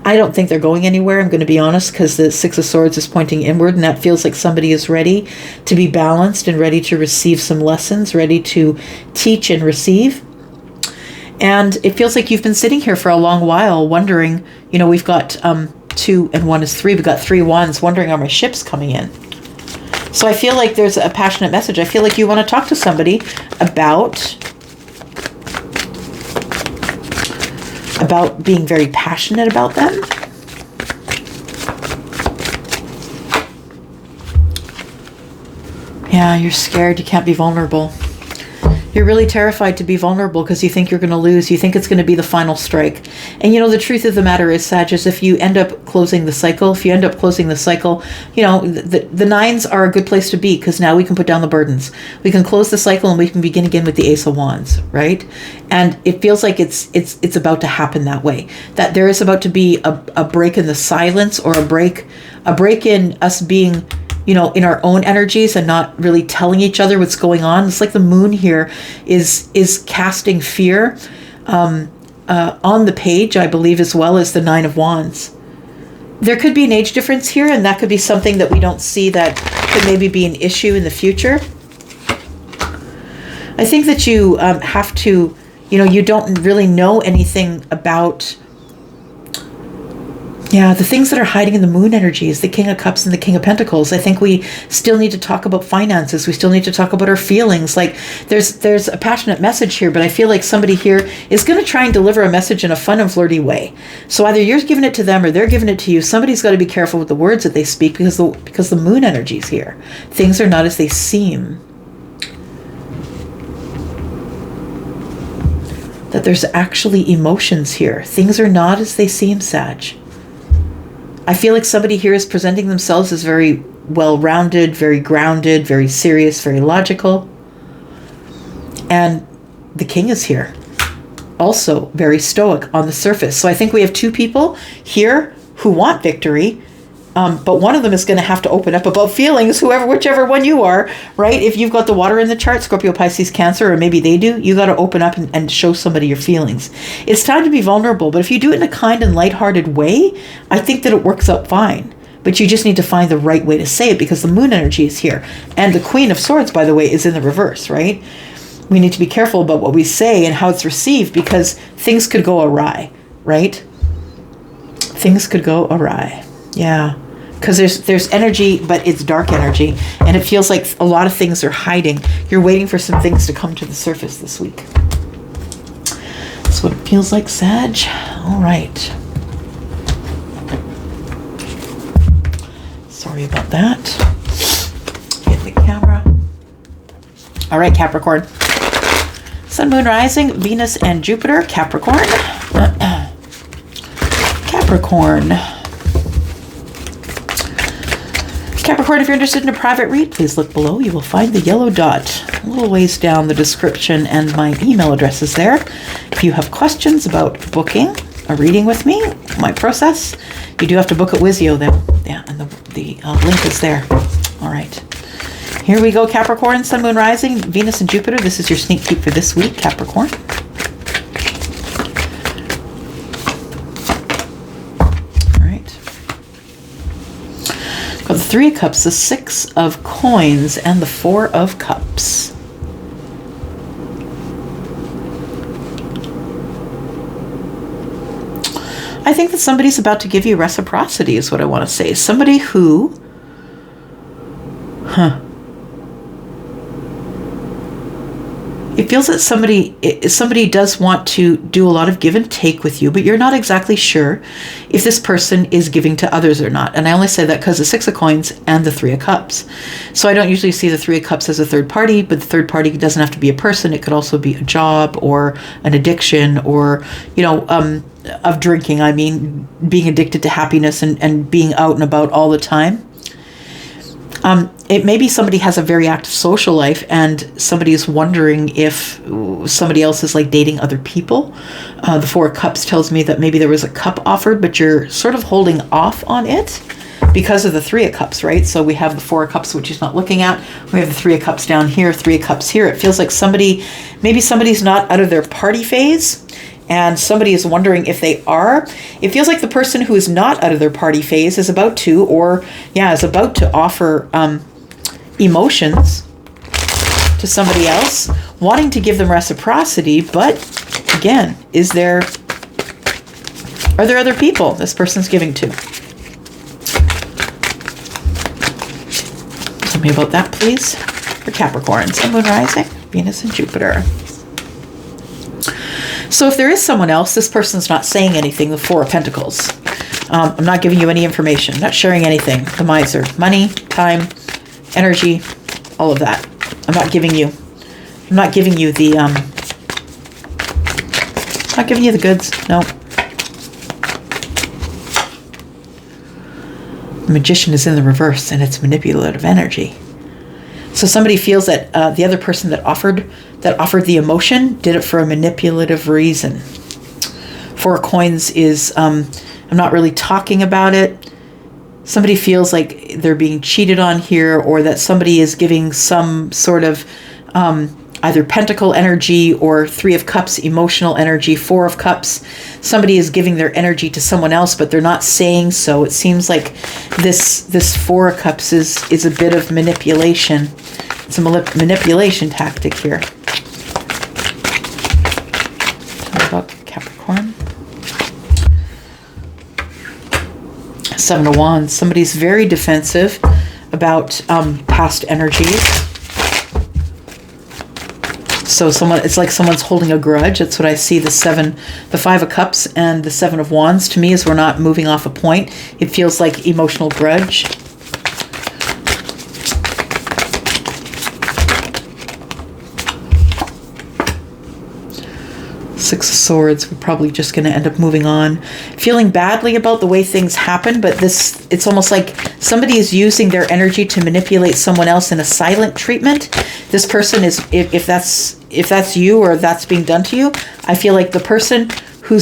I don't think they're going anywhere, I'm going to be honest, because the Six of Swords is pointing inward, and that feels like somebody is ready to be balanced and ready to receive some lessons, ready to teach and receive. And it feels like you've been sitting here for a long while wondering, we've got 2 and 1 is 3. We've got 3 wands, wondering, are my ships coming in? So I feel like there's a passionate message. I feel like you want to talk to somebody about being very passionate about them. Yeah, you're scared. You can't be vulnerable. You're really terrified to be vulnerable because you think you're going to lose. You think it's going to be the final strike. And the truth of the matter is, Sag, is if you end up closing the cycle, the 9s are a good place to be, because now we can put down the burdens. We can close the cycle and we can begin again with the Ace of Wands, right? And it feels like it's about to happen that way. That there is about to be a break in the silence, or a break in us being in our own energies and not really telling each other what's going on. It's like the moon here is casting fear on the page, I believe, as well as the 9 of Wands. There could be an age difference here, and that could be something that we don't see that could maybe be an issue in the future. I think that you have to, you don't really know anything about the things that are hiding in the moon energy is the King of Cups and the King of Pentacles. I think we still need to talk about finances. We still need to talk about our feelings. Like there's a passionate message here, but I feel like somebody here is going to try and deliver a message in a fun and flirty way. So either you're giving it to them or they're giving it to you. Somebody's got to be careful with the words that they speak, because the moon energy is here. Things are not as they seem. That there's actually emotions here. Things are not as they seem, Sag. I feel like somebody here is presenting themselves as very well-rounded, very grounded, very serious, very logical. And the King is here. Also very stoic on the surface. So I think we have 2 people here who want victory, but one of them is going to have to open up about feelings, whichever one you are, right? If you've got the water in the chart, Scorpio, Pisces, Cancer, or maybe they do, you got to open up and show somebody your feelings. It's time to be vulnerable, but if you do it in a kind and lighthearted way, I think that it works out fine. but you just need to find the right way to say it because the moon energy is here. And the Queen of Swords, by the way, is in the reverse, right? We need to be careful about what we say and how it's received because things could go awry, right? Things could go awry. Yeah. Because there's energy, but it's dark energy. And it feels like a lot of things are hiding. You're waiting for some things to come to the surface this week. That's what it feels like, Sag. All right. Sorry about that. Hit the camera. All right, Capricorn. Sun, Moon, Rising, Venus, and Jupiter. Capricorn. Capricorn. Capricorn, if you're interested in a private read, please look below. You will find the yellow dot a little ways down the description, and my email address is there. If you have questions about booking a reading with me, my process, you do have to book at Wizio though. Yeah, and the link is there. All right. Here we go, Capricorn, Sun, Moon, Rising, Venus, and Jupiter. This is your sneak peek for this week, Capricorn. All right. Got the Three of Cups, the Six of Coins, and the Four of Cups. I think that somebody's about to give you reciprocity is what I want to say. Somebody who... It feels that somebody does want to do a lot of give and take with you, but you're not exactly sure if this person is giving to others or not. And I only say that because the Six of Coins and the Three of Cups. So I don't usually see the Three of Cups as a third party, but the third party doesn't have to be a person. It could also be a job or an addiction or, of drinking. I mean, being addicted to happiness and being out and about all the time. It may be somebody has a very active social life and somebody is wondering if somebody else is like dating other people. The Four of Cups tells me that maybe there was a cup offered, but you're sort of holding off on it because of the Three of Cups, right? So we have the Four of Cups, which he's not looking at. We have the Three of Cups down here, Three of Cups here. It feels like maybe somebody's not out of their party phase. And somebody is wondering if they are. It feels like the person who is not out of their party phase is about to offer emotions to somebody else, wanting to give them reciprocity. But again, are there other people this person's giving to? Tell me about that, please. For Capricorn, Sun, Moon, Rising, Venus, and Jupiter. So if there is someone else, this person's not saying anything, the Four of Pentacles. I'm not giving you any information, not sharing anything. The Miser, money, time, energy, all of that. I'm not giving you the goods. No. The Magician is in the reverse and it's manipulative energy. So somebody feels that the other person that offered the emotion did it for a manipulative reason. Four of Coins is, I'm not really talking about it. Somebody feels like they're being cheated on here, or that somebody is giving some sort of either Pentacle energy or Three of Cups emotional energy, Four of Cups. Somebody is giving their energy to someone else, but they're not saying so. It seems like this Four of Cups is a bit of manipulation. It's a manipulation tactic here. Tell me about Capricorn. Seven of Wands. Somebody's very defensive about past energies. So it's like someone's holding a grudge. That's what I see. The Five of Cups and the Seven of Wands to me is we're not moving off a point. It feels like emotional grudge. Six of Swords, we're probably just going to end up moving on. Feeling badly about the way things happen, but it's almost like somebody is using their energy to manipulate someone else in a silent treatment. This person is, if that's you or that's being done to you, I feel like the person who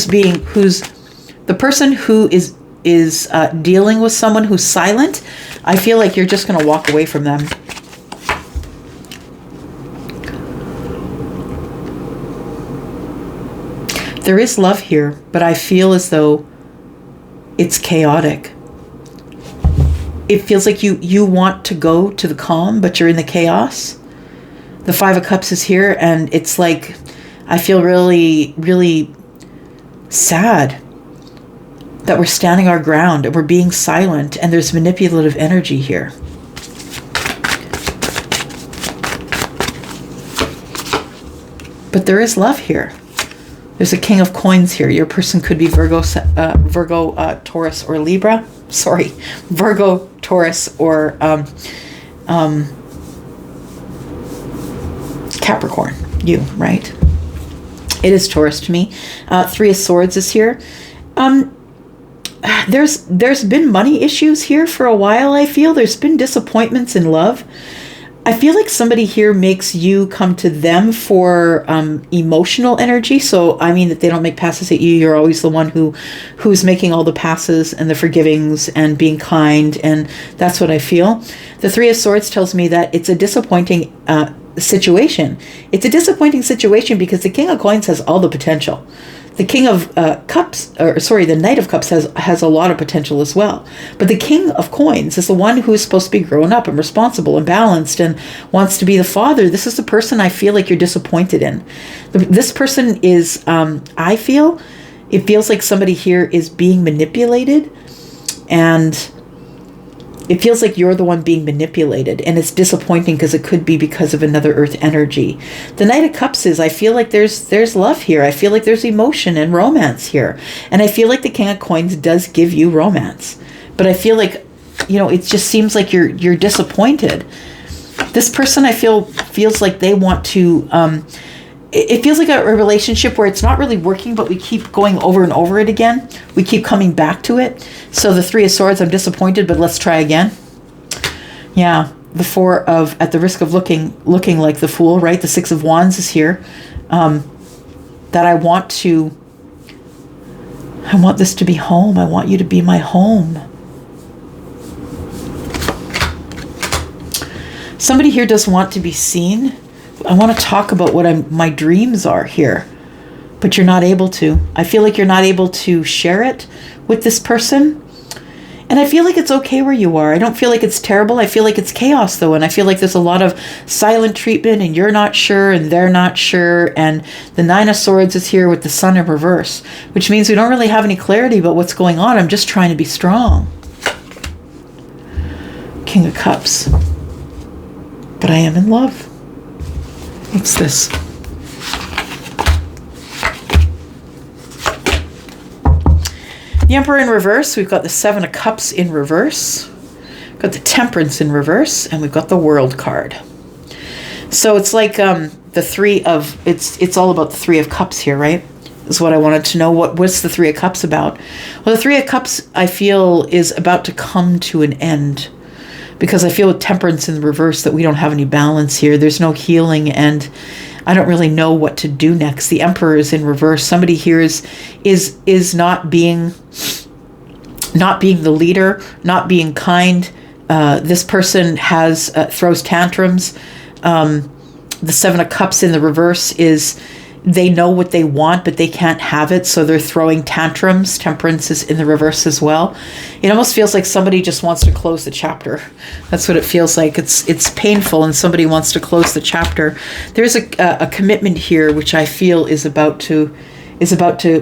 is dealing with someone who's silent, I feel like you're just going to walk away from them. There is love here, but I feel as though it's chaotic. it feels like you want to go to the calm, but you're in the chaos. The Five of Cups is here, and it's like, I feel really, really sad that we're standing our ground and we're being silent, and there's manipulative energy here. But there is love here. There's a King of Coins here. Your person could be Virgo, Taurus, or Libra. Sorry, Virgo, Taurus, or Capricorn. You, right? It is Taurus to me. Three of Swords is here. There's been money issues here for a while, I feel. There's been disappointments in love. I feel like somebody here makes you come to them for emotional energy. So, I mean, that they don't make passes at you. You're always the one who's making all the passes and the forgivings and being kind. And that's what I feel. The Three of Swords tells me that it's a disappointing situation. It's a disappointing situation because the King of Coins has all the potential. The King of the Knight of Cups has a lot of potential as well. But the King of Coins is the one who is supposed to be grown up and responsible and balanced and wants to be the father. This is the person I feel like you're disappointed in. This person is, it feels like somebody here is being manipulated, and it feels like you're the one being manipulated, and it's disappointing because it could be because of another earth energy. The Knight of Cups is, I feel like there's love here. I feel like there's emotion and romance here. And I feel like the King of Coins does give you romance. But I feel like, it just seems like you're disappointed. This person, I feels like they want to, it feels like a relationship where it's not really working, but we keep going over and over it again. We keep coming back to it. So the Three of Swords, I'm disappointed, but let's try again. Yeah, the Four of, at the risk of looking like the Fool, right? The Six of Wands is here. That I want this to be home. I want you to be my home. Somebody here does want to be seen. I want to talk about what my dreams are here, but you're not able to. I feel like you're not able to share it with this person. And I feel like it's okay where you are. I don't feel like it's terrible. I feel like it's chaos though. And I feel like there's a lot of silent treatment, and you're not sure and they're not sure. And the Nine of Swords is here with the Sun in reverse, which means we don't really have any clarity about what's going on. I'm just trying to be strong. King of Cups. But I am in love. What's this? The Emperor in reverse. We've got the Seven of Cups in reverse. We've got the Temperance in reverse, and we've got the World card. So it's like the Three of, it's all about the Three of Cups here, right? Is what I wanted to know. What's the Three of Cups about? Well, the Three of Cups, I feel, is about to come to an end. Because I feel with Temperance in the reverse that we don't have any balance here. There's no healing, and I don't really know what to do next. The Emperor is in reverse. Somebody here is not being the leader, not being kind. This person throws tantrums. The Seven of Cups in the reverse is, they know what they want, but they can't have it, so they're throwing tantrums. Temperance is in the reverse as well. It almost feels like somebody just wants to close the chapter. That's what it feels like. It's painful, and somebody wants to close the chapter. There's a commitment here, which I feel is about to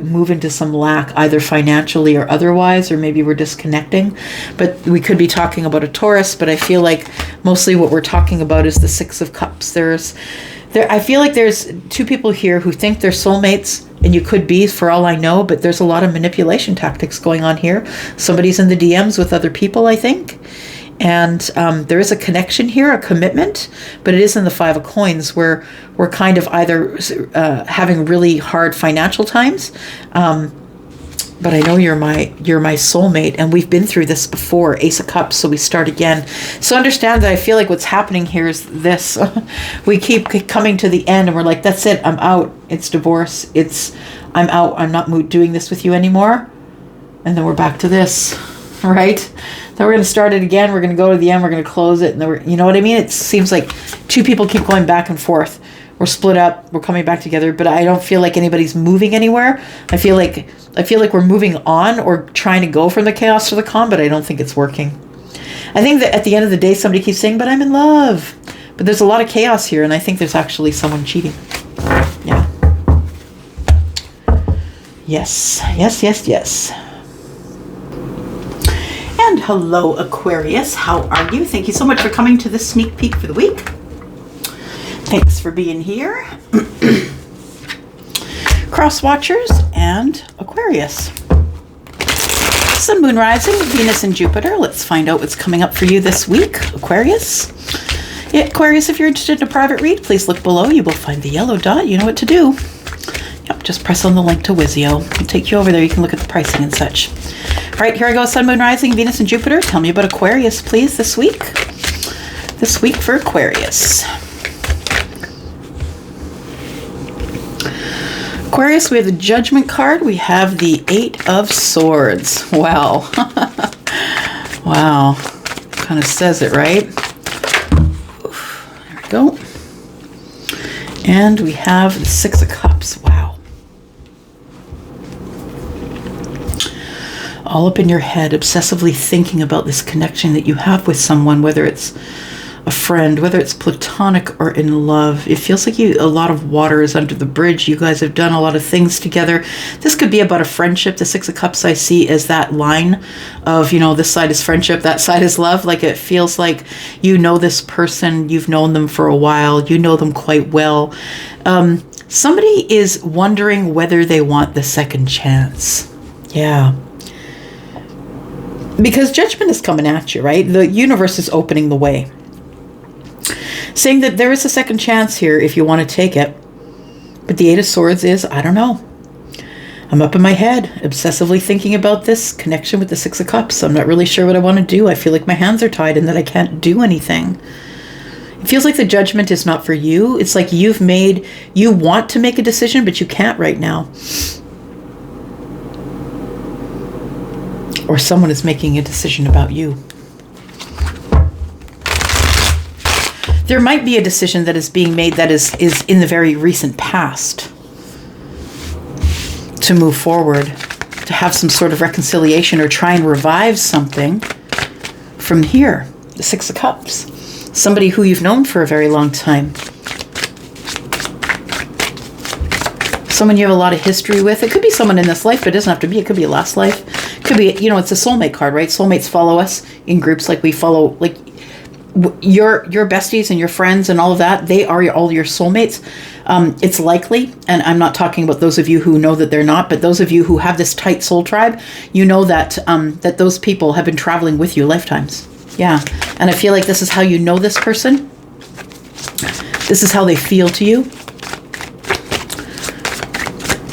move into some lack, either financially or otherwise, or maybe we're disconnecting. But we could be talking about a Taurus, but I feel like mostly what we're talking about is the Six of Cups. I feel like there's two people here who think they're soulmates, and you could be, for all I know, but there's a lot of manipulation tactics going on here. Somebody's in the DMs with other people, I think. And there is a connection here, a commitment, but it is in the Five of Coins, where we're kind of either having really hard financial times, but I know you're my soulmate, and we've been through this before. Ace of Cups, so we start again. So understand that I feel like what's happening here is this. We keep coming to the end, and we're like, that's it, I'm out. It's divorce. I'm out. I'm not doing this with you anymore. And then we're back to this, right? Then we're going to start it again. We're going to go to the end. We're going to close it. And then you know what I mean? It seems like two people keep going back and forth. We're split up. We're coming back together, but I don't feel like anybody's moving anywhere. I feel like we're moving on or trying to go from the chaos to the calm, but I don't think it's working. I think that at the end of the day, somebody keeps saying, but I'm in love. But there's a lot of chaos here, and I think there's actually someone cheating. Yeah. Yes, yes, yes, yes. And hello, Aquarius. How are you? Thank you so much for coming to this sneak peek for the week. Thanks for being here. Cross watchers and Aquarius. Sun, Moon, Rising, Venus, and Jupiter. Let's find out what's coming up for you this week, Aquarius. Yeah, Aquarius, if you're interested in a private read, please look below. You will find the yellow dot. You know what to do. Yep, just press on the link to Wizio. It'll take you over there. You can look at the pricing and such. All right, here I go. Sun, Moon, Rising, Venus, and Jupiter. Tell me about Aquarius, please, this week. This week for Aquarius. Aquarius, we have the Judgment card. We have the Eight of Swords. Wow. Wow. Kind of says it, right? There we go. And we have the Six of Cups. Wow. All up in your head, obsessively thinking about this connection that you have with someone, whether it's a friend, whether it's platonic or in love. It feels like a lot of water is under the bridge. You guys have done a lot of things together. This could be about a friendship. The Six of Cups I see as that line of, you know, this side is friendship, that side is love. Like it feels like you know this person, you've known them for a while, you know them quite well. Somebody is wondering whether they want the second chance. Yeah. Because judgment is coming at you, right? The universe is opening the way, saying that there is a second chance here if you want to take it. But the Eight of Swords is, I don't know. I'm up in my head, obsessively thinking about this connection with the Six of Cups. I'm not really sure what I want to do. I feel like my hands are tied and that I can't do anything. It feels like the judgment is not for you. It's like you want to make a decision, but you can't right now. Or someone is making a decision about you. There might be a decision that is being made that is in the very recent past to move forward, to have some sort of reconciliation or try and revive something from here. The Six of Cups. Somebody who you've known for a very long time. Someone you have a lot of history with. It could be someone in this life, but it doesn't have to be. It could be a last life. It could be, you know, it's a soulmate card, right? Soulmates follow us in groups like we follow, like, your besties and your friends and all of that, they are all your soulmates. It's likely, and I'm not talking about those of you who know that they're not, but those of you who have this tight soul tribe, you know that that those people have been traveling with you lifetimes. Yeah, and I feel like this is how you know this person. This is how they feel to you.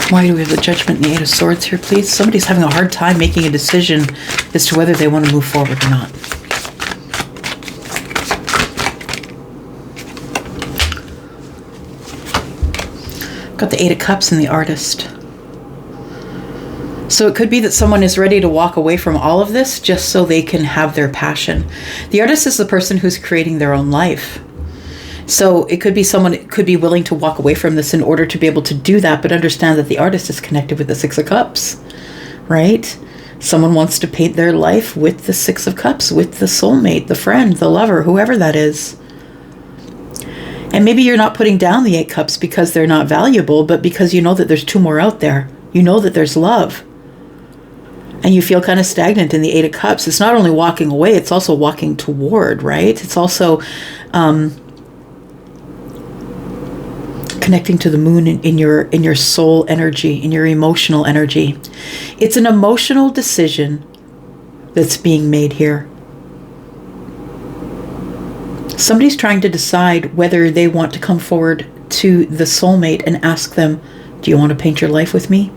Why do we have the Judgment and the Eight of Swords here, please? Somebody's having a hard time making a decision as to whether they want to move forward or not. Got the Eight of Cups and the Artist. So it could be that someone is ready to walk away from all of this just so they can have their passion. The Artist is the person who's creating their own life. So it could be someone could be willing to walk away from this in order to be able to do that, but understand that the Artist is connected with the Six of Cups, right? Someone wants to paint their life with the Six of Cups, with the soulmate, the friend, the lover, whoever that is. And maybe you're not putting down the Eight Cups because they're not valuable, but because you know that there's two more out there. You know that there's love. And you feel kind of stagnant in the Eight of Cups. It's not only walking away, it's also walking toward, right? It's also connecting to the moon in your soul energy, in your emotional energy. It's an emotional decision that's being made here. Somebody's trying to decide whether they want to come forward to the soulmate and ask them, do you want to paint your life with me?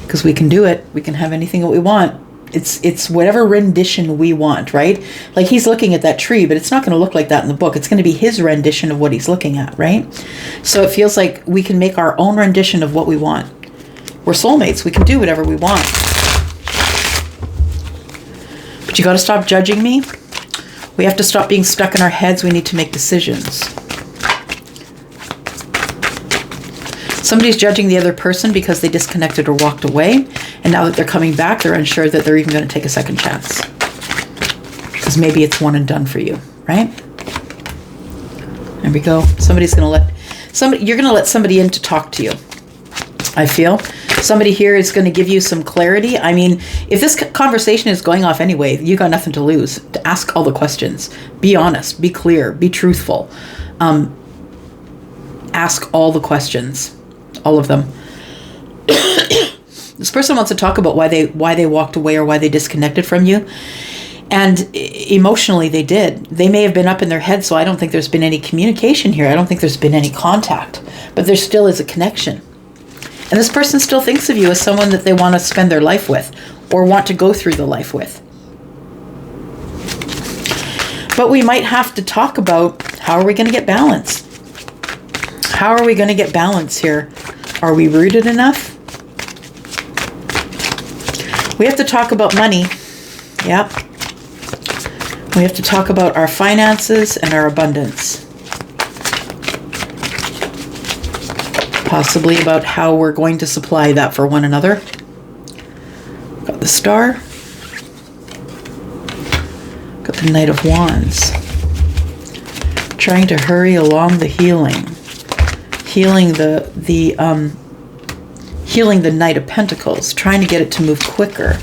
Because we can do it. We can have anything that we want. It's whatever rendition we want, right? Like he's looking at that tree, but it's not going to look like that in the book. It's going to be his rendition of what he's looking at, right? So it feels like we can make our own rendition of what we want. We're soulmates. We can do whatever we want. But you got to stop judging me. We have to stop being stuck in our heads. We need to make decisions. Somebody's judging the other person because they disconnected or walked away. And now that they're coming back, they're unsure that they're even going to take a second chance. Because because maybe it's one and done for you, right? There we go. You're going to let somebody in to talk to you. I feel somebody here is going to give you some clarity. I mean, if this conversation is going off anyway, you got nothing to lose. To ask all the questions. Be honest, be clear, be truthful. Ask all the questions, all of them. This person wants to talk about why they walked away or why they disconnected from you. And emotionally they did. They may have been up in their head, so I don't think there's been any communication here. I don't think there's been any contact. But there still is a connection. And this person still thinks of you as someone that they want to spend their life with or want to go through the life with. But we might have to talk about, how are we going to get balance? How are we going to get balance here? Are we rooted enough? We have to talk about money. Yep. We have to talk about our finances and our abundance. Possibly about how we're going to supply that for one another. Got the Star. Got the Knight of Wands. Trying to hurry along the healing. Healing the Knight of Pentacles. Trying to get it to move quicker.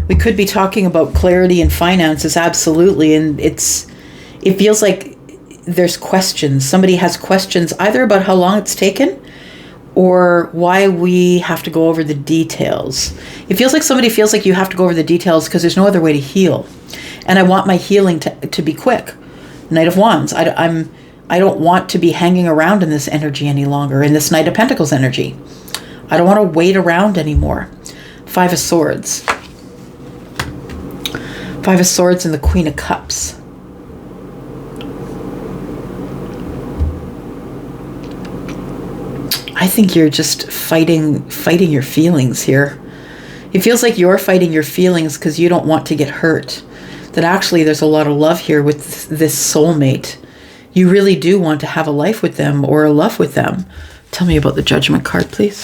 We could be talking about clarity and finances, absolutely. And it feels like there's questions. Somebody has questions either about how long it's taken or why we have to go over the details. It feels like somebody feels like you have to go over the details because there's no other way to heal. And I want my healing to be quick. Knight of Wands. I don't want to be hanging around in this energy any longer, in this Knight of Pentacles energy. I don't want to wait around anymore. Five of Swords. Five of Swords and the Queen of Cups. I think you're just fighting your feelings here. It feels like you're fighting your feelings because you don't want to get hurt. That actually there's a lot of love here with this soulmate. You really do want to have a life with them or a love with them. Tell me about the Judgment card, please.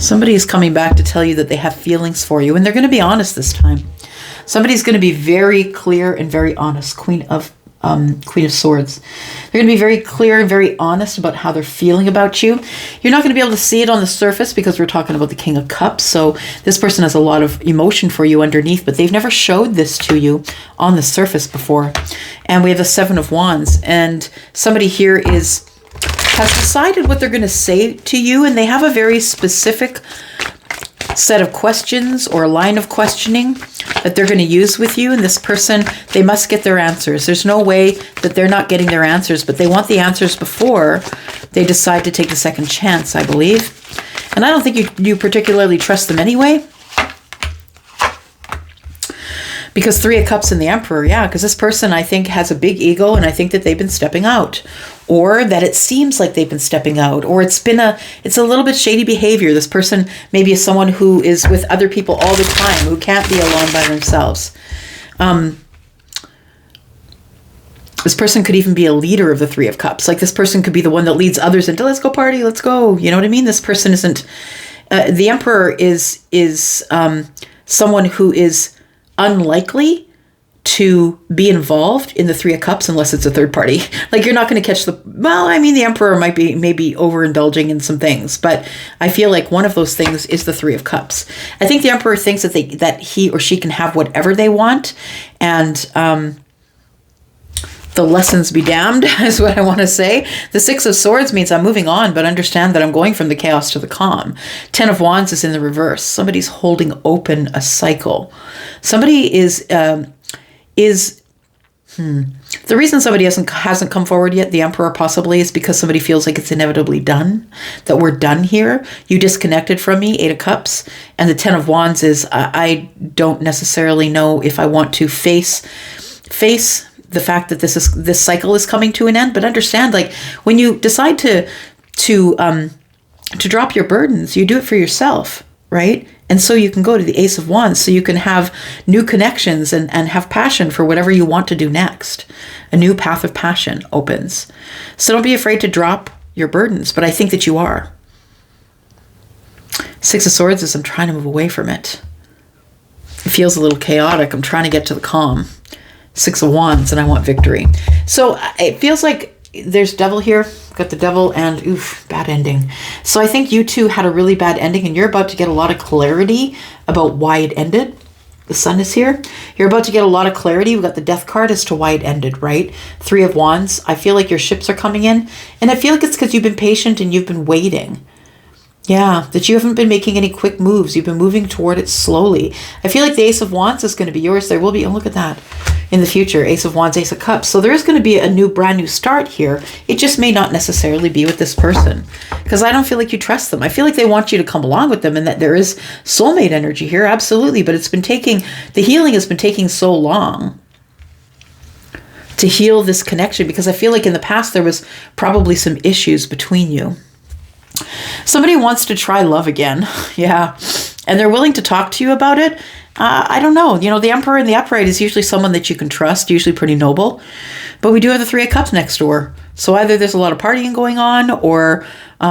Somebody is coming back to tell you that they have feelings for you, and they're going to be honest this time. Somebody's going to be very clear and very honest. Queen of Swords. They're going to be very clear and very honest about how they're feeling about you. You're not going to be able to see it on the surface because we're talking about the King of Cups. So this person has a lot of emotion for you underneath, but they've never showed this to you on the surface before. And we have the Seven of Wands, and somebody here has decided what they're going to say to you, and they have a very specific set of questions or line of questioning that they're going to use with you. And this person, they must get their answers. There's no way that they're not getting their answers, but they want the answers before they decide to take the second chance, I believe. And I don't think you particularly trust them anyway. Because Three of Cups and the Emperor, yeah, because this person, I think, has a big ego, and I think that they've been stepping out, or that it seems like they've been stepping out, or it's a little bit shady behavior. This person maybe is someone who is with other people all the time, who can't be alone by themselves. This person could even be a leader of the Three of Cups. Like this person could be the one that leads others into, let's go party, let's go. You know what I mean? This person isn't, the Emperor is someone who is unlikely to be involved in the Three of Cups unless it's a third party. Like you're not going to catch the Emperor might be maybe overindulging in some things, but I feel like one of those things is the Three of Cups. I think the Emperor thinks that he or she can have whatever they want, and the lessons be damned is what I want to say. The Six of Swords means I'm moving on, but understand that I'm going from the chaos to the calm. Ten of Wands is in the reverse. Somebody's holding open a cycle. Somebody the reason somebody hasn't come forward yet, the Emperor possibly, is because somebody feels like it's inevitably done, that we're done here. You disconnected from me, Eight of Cups. And the Ten of Wands is, I don't necessarily know if I want to face the fact that this cycle is coming to an end, but understand, like when you decide to drop your burdens, you do it for yourself, right? And so you can go to the Ace of Wands, so you can have new connections and have passion for whatever you want to do next. A new path of passion opens. So don't be afraid to drop your burdens, but I think that you are. Six of Swords is I'm trying to move away from it. it feels a little chaotic. I'm trying to get to the calm. 6 of Wands, and I want victory. So it feels like there's devil here. Got the devil and oof, bad ending. So I think you two had a really bad ending, and you're about to get a lot of clarity about why it ended. The sun is here. You're about to get a lot of clarity. We've got the death card as to why it ended, right? 3 of Wands. I feel like your ships are coming in, and I feel like it's because you've been patient and you've been waiting. Yeah, that you haven't been making any quick moves. You've been moving toward it slowly. I feel like the Ace of Wands is going to be yours. There will be, oh, look at that, in the future. Ace of Wands, Ace of Cups. So there is going to be a brand new start here. It just may not necessarily be with this person, because I don't feel like you trust them. I feel like they want you to come along with them, and that there is soulmate energy here. Absolutely. But it's been taking, the healing has been taking so long to heal this connection, because I feel like in the past there was probably some issues between you. Somebody wants to try love again. Yeah. And they're willing to talk to you about it. I don't know. You know, the Emperor in the upright is usually someone that you can trust, usually pretty noble. But we do have the 3 of Cups next door. So either there's a lot of partying going on, or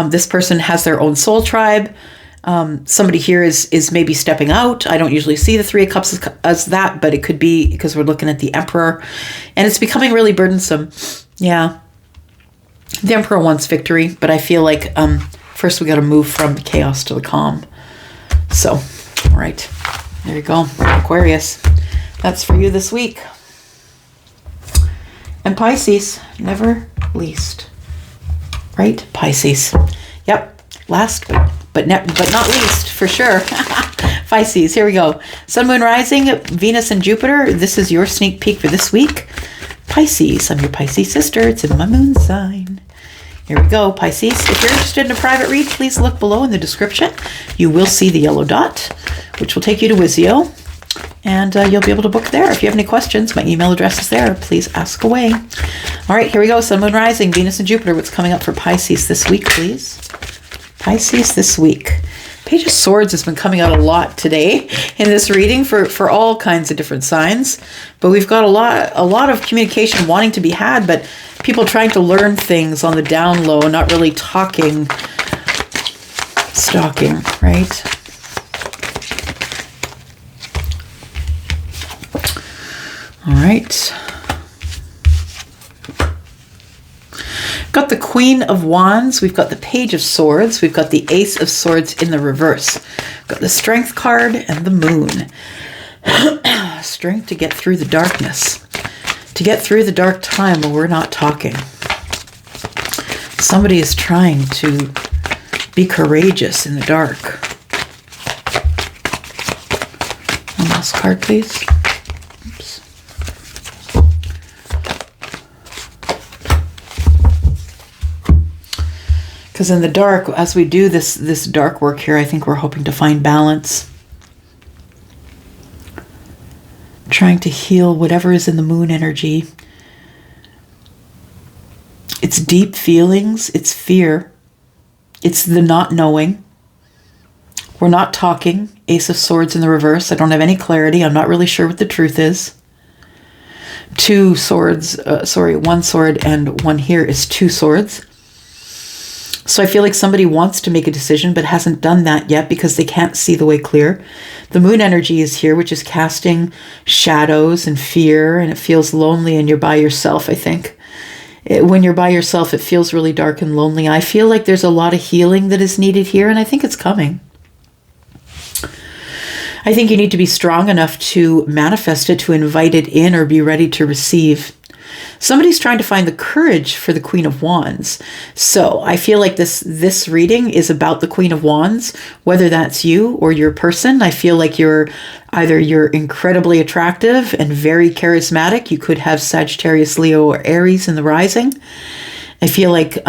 this person has their own soul tribe. Somebody here is maybe stepping out. I don't usually see the 3 of Cups as that, but it could be because we're looking at the Emperor. And it's becoming really burdensome. Yeah. The Emperor wants victory, but I feel like first we got to move from the chaos to the calm. So, all right, there you go, Aquarius. That's for you this week. And Pisces, never least, right? Pisces. Yep, last but not least, for sure. Pisces, here we go. Sun, Moon, Rising, Venus, and Jupiter. This is your sneak peek for this week. Pisces, I'm your Pisces sister. It's in my moon sign. Here we go, Pisces. If you're interested in a private read, please look below in the description. You will see the yellow dot, which will take you to Wizio, and you'll be able to book there. If you have any questions, my email address is there. Please ask away. All right, here we go. Sun, Moon, Rising, Venus, and Jupiter. What's coming up for Pisces this week, please? Pisces this week. Page of Swords has been coming out a lot today in this reading for all kinds of different signs. But we've got a lot of communication wanting to be had, but people trying to learn things on the down low, not really stalking, right? All right. Got the Queen of Wands, we've got the Page of Swords, we've got the Ace of Swords in the reverse. Got the Strength card and the Moon. Strength to get through the darkness, to get through the dark time where we're not talking. Somebody is trying to be courageous in the dark. One last card, please. Oops. Because in the dark, as we do this dark work here, I think we're hoping to find balance. Trying to heal whatever is in the moon energy. It's deep feelings, it's fear, it's the not knowing. We're not talking. Ace of Swords in the reverse. I don't have any clarity. I'm not really sure what the truth is. 2 swords, 1 sword and 1 here is 2 swords. So I feel like somebody wants to make a decision but hasn't done that yet because they can't see the way clear. The moon energy is here, which is casting shadows and fear, and it feels lonely and you're by yourself, I think. When you're by yourself, it feels really dark and lonely. I feel like there's a lot of healing that is needed here, and I think it's coming. I think you need to be strong enough to manifest it, to invite it in, or be ready to receive. Somebody's trying to find the courage for the Queen of Wands. So I feel like this reading is about the Queen of Wands, whether that's you or your person. I feel like you're incredibly attractive and very charismatic. You could have Sagittarius, Leo, or Aries in the rising. I feel like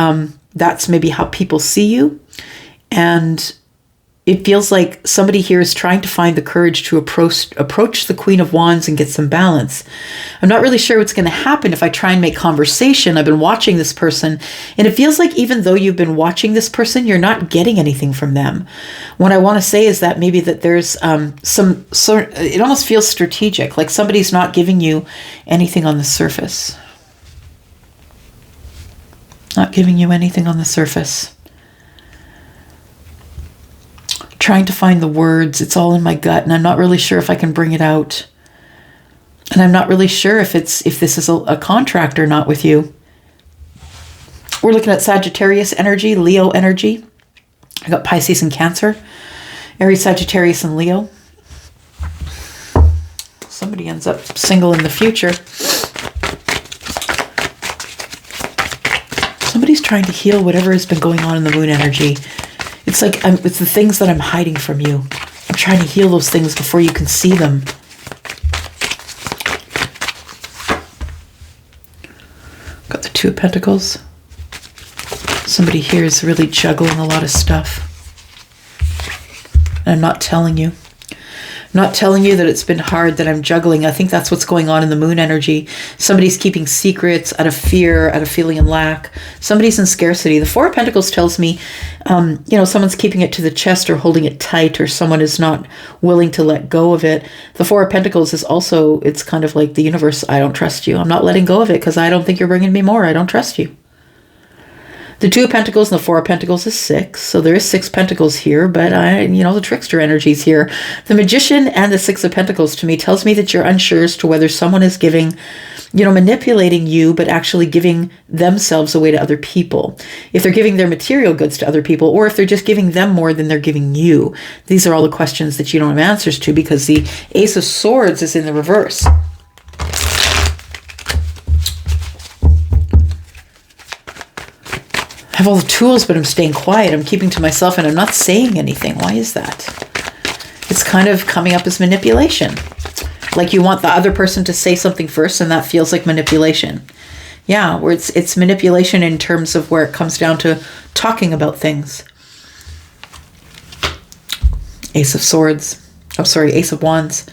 that's maybe how people see you. And it feels like somebody here is trying to find the courage to approach the Queen of Wands and get some balance. I'm not really sure what's going to happen if I try and make conversation. I've been watching this person, and it feels like even though you've been watching this person, you're not getting anything from them. What I want to say is that maybe that there's it almost feels strategic, like somebody's not giving you anything on the surface. Not giving you anything on the surface. trying to find the words. It's all in my gut, and I'm not really sure if I can bring it out. And I'm not really sure if this is a contract or not with you. We're looking at Sagittarius energy, Leo energy. I got Pisces and Cancer, Aries, Sagittarius, and Leo. Somebody ends up single in the future. Somebody's trying to heal whatever has been going on in the moon energy. It's like it's the things that I'm hiding from you. I'm trying to heal those things before you can see them. Got the Two of Pentacles. Somebody here is really juggling a lot of stuff. And I'm not telling you. I'm not telling you that it's been hard, that I'm juggling. I think that's what's going on in the moon energy. Somebody's keeping secrets out of fear, out of feeling of lack. Somebody's in scarcity. The Four of Pentacles tells me, someone's keeping it to the chest or holding it tight, or someone is not willing to let go of it. The Four of Pentacles is also, it's kind of like the universe. I don't trust you. I'm not letting go of it because I don't think you're bringing me more. I don't trust you. The Two of Pentacles and the Four of Pentacles is 6. So there is 6 Pentacles here, but the trickster energy's here. The Magician and the Six of Pentacles to me tells me that you're unsure as to whether someone is manipulating you, but actually giving themselves away to other people. If they're giving their material goods to other people, or if they're just giving them more than they're giving you. These are all the questions that you don't have answers to, because the Ace of Swords is in the reverse. I have all the tools, but I'm staying quiet. I'm keeping to myself and I'm not saying anything. Why is that? It's kind of coming up as manipulation. Like you want the other person to say something first, and that feels like manipulation. Yeah, where it's manipulation in terms of where it comes down to talking about things. Ace of Swords. Oh, sorry, Ace of Wands.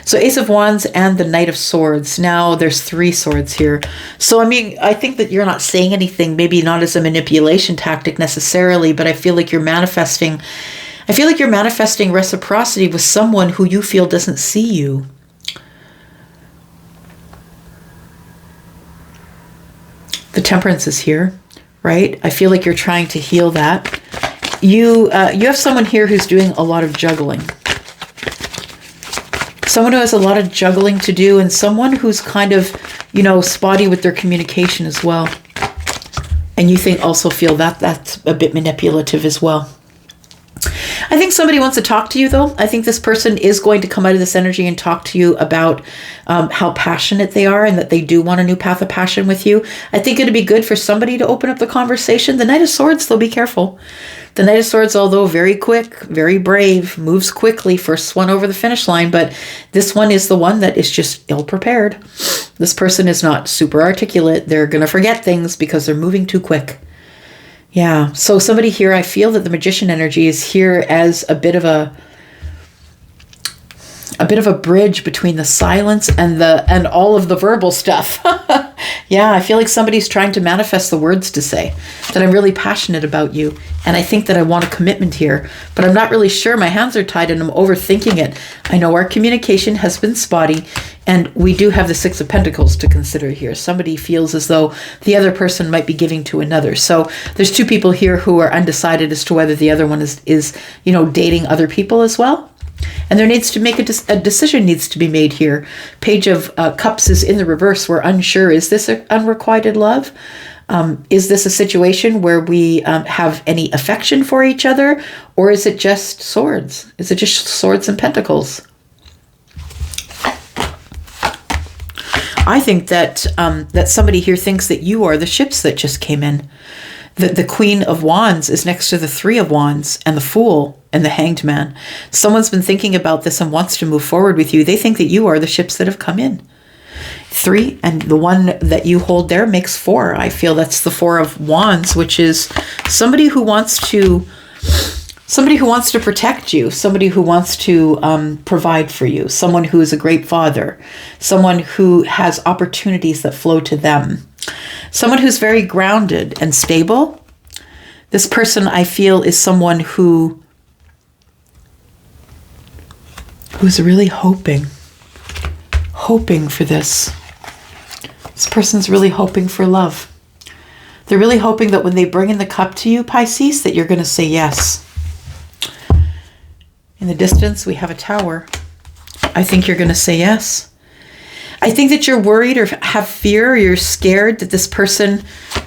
So Ace of Wands and the Knight of Swords. Now there's 3 swords here. So, I think that you're not saying anything, maybe not as a manipulation tactic necessarily, but I feel like you're manifesting reciprocity with someone who you feel doesn't see you. The Temperance is here, right? I feel like you're trying to heal that. You have someone here who's doing a lot of juggling. Someone who has a lot of juggling to do, and someone who's kind of, spotty with their communication as well. And you feel that that's a bit manipulative as well. I think somebody wants to talk to you, though. I think this person is going to come out of this energy and talk to you about how passionate they are, and that they do want a new path of passion with you. I think it'd be good for somebody to open up the conversation. The Knight of Swords, though, be careful. The Knight of Swords, although very quick, very brave, moves quickly, first one over the finish line, but this one is the one that is just ill-prepared. This person is not super articulate. They're going to forget things because they're moving too quick. Yeah, so somebody here, I feel that the Magician energy is here as a bit of a bridge between the silence and all of the verbal stuff. Yeah, I feel like somebody's trying to manifest the words to say that I'm really passionate about you, and I think that I want a commitment here, but I'm not really sure. My hands are tied and I'm overthinking it. I know our communication has been spotty, and we do have the Six of Pentacles to consider here. Somebody feels as though the other person might be giving to another. So there's 2 people here who are undecided as to whether the other one is dating other people as well. And there needs to make a decision needs to be made here. Page of Cups is in the reverse. We're unsure. Is this unrequited love? Is this a situation where we have any affection for each other? Or is it just swords? Is it just swords and pentacles? I think that that somebody here thinks that you are the ships that just came in. The Queen of Wands is next to the Three of Wands and the Fool and the Hanged Man. Someone's been thinking about this and wants to move forward with you. They think that you are the ships that have come in. 3, and the one that you hold there makes 4. I feel that's the Four of Wands, which is somebody who wants to protect you, somebody who wants to provide for you, someone who is a great father, someone who has opportunities that flow to them. Someone who's very grounded and stable. This person, I feel, is someone who's really hoping for this. This person's really hoping for love. They're really hoping that when they bring in the cup to you, Pisces, that you're going to say yes. In the distance, we have a Tower. I think you're going to say yes. I think that you're worried or have fear, or you're scared that this person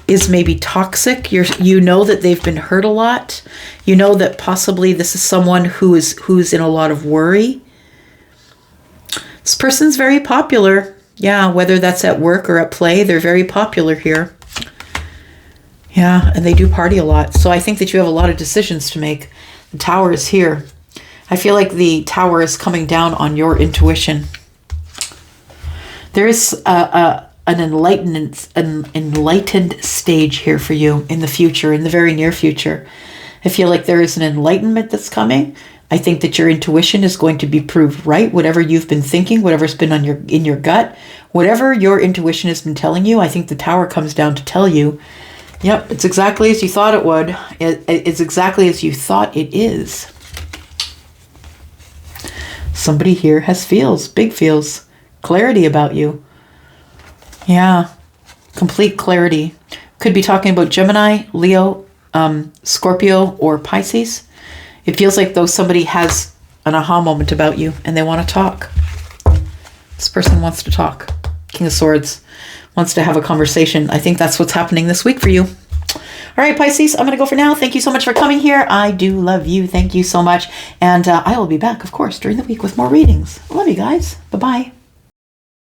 is maybe toxic. You know that they've been hurt a lot. You know that possibly this is someone who's in a lot of worry. This person's very popular. Yeah, whether that's at work or at play, they're very popular here. Yeah, and they do party a lot. So I think that you have a lot of decisions to make. The Tower is here. I feel like the Tower is coming down on your intuition. There is an enlightened stage here for you in the future, in the very near future. I feel like there is an enlightenment that's coming. I think that your intuition is going to be proved right. Whatever you've been thinking, whatever's been in your gut, whatever your intuition has been telling you, I think the Tower comes down to tell you, yep, it's exactly as you thought it would. It's exactly as you thought it is. Somebody here has feels, big feels. Clarity about you. Yeah. Complete clarity. Could be talking about Gemini, Leo, Scorpio, or Pisces. It feels like though somebody has an aha moment about you and they want to talk. This person wants to talk. King of Swords wants to have a conversation. I think that's what's happening this week for you. All right, Pisces, I'm going to go for now. Thank you so much for coming here. I do love you. Thank you so much. And I will be back, of course, during the week with more readings. I love you guys. Bye-bye.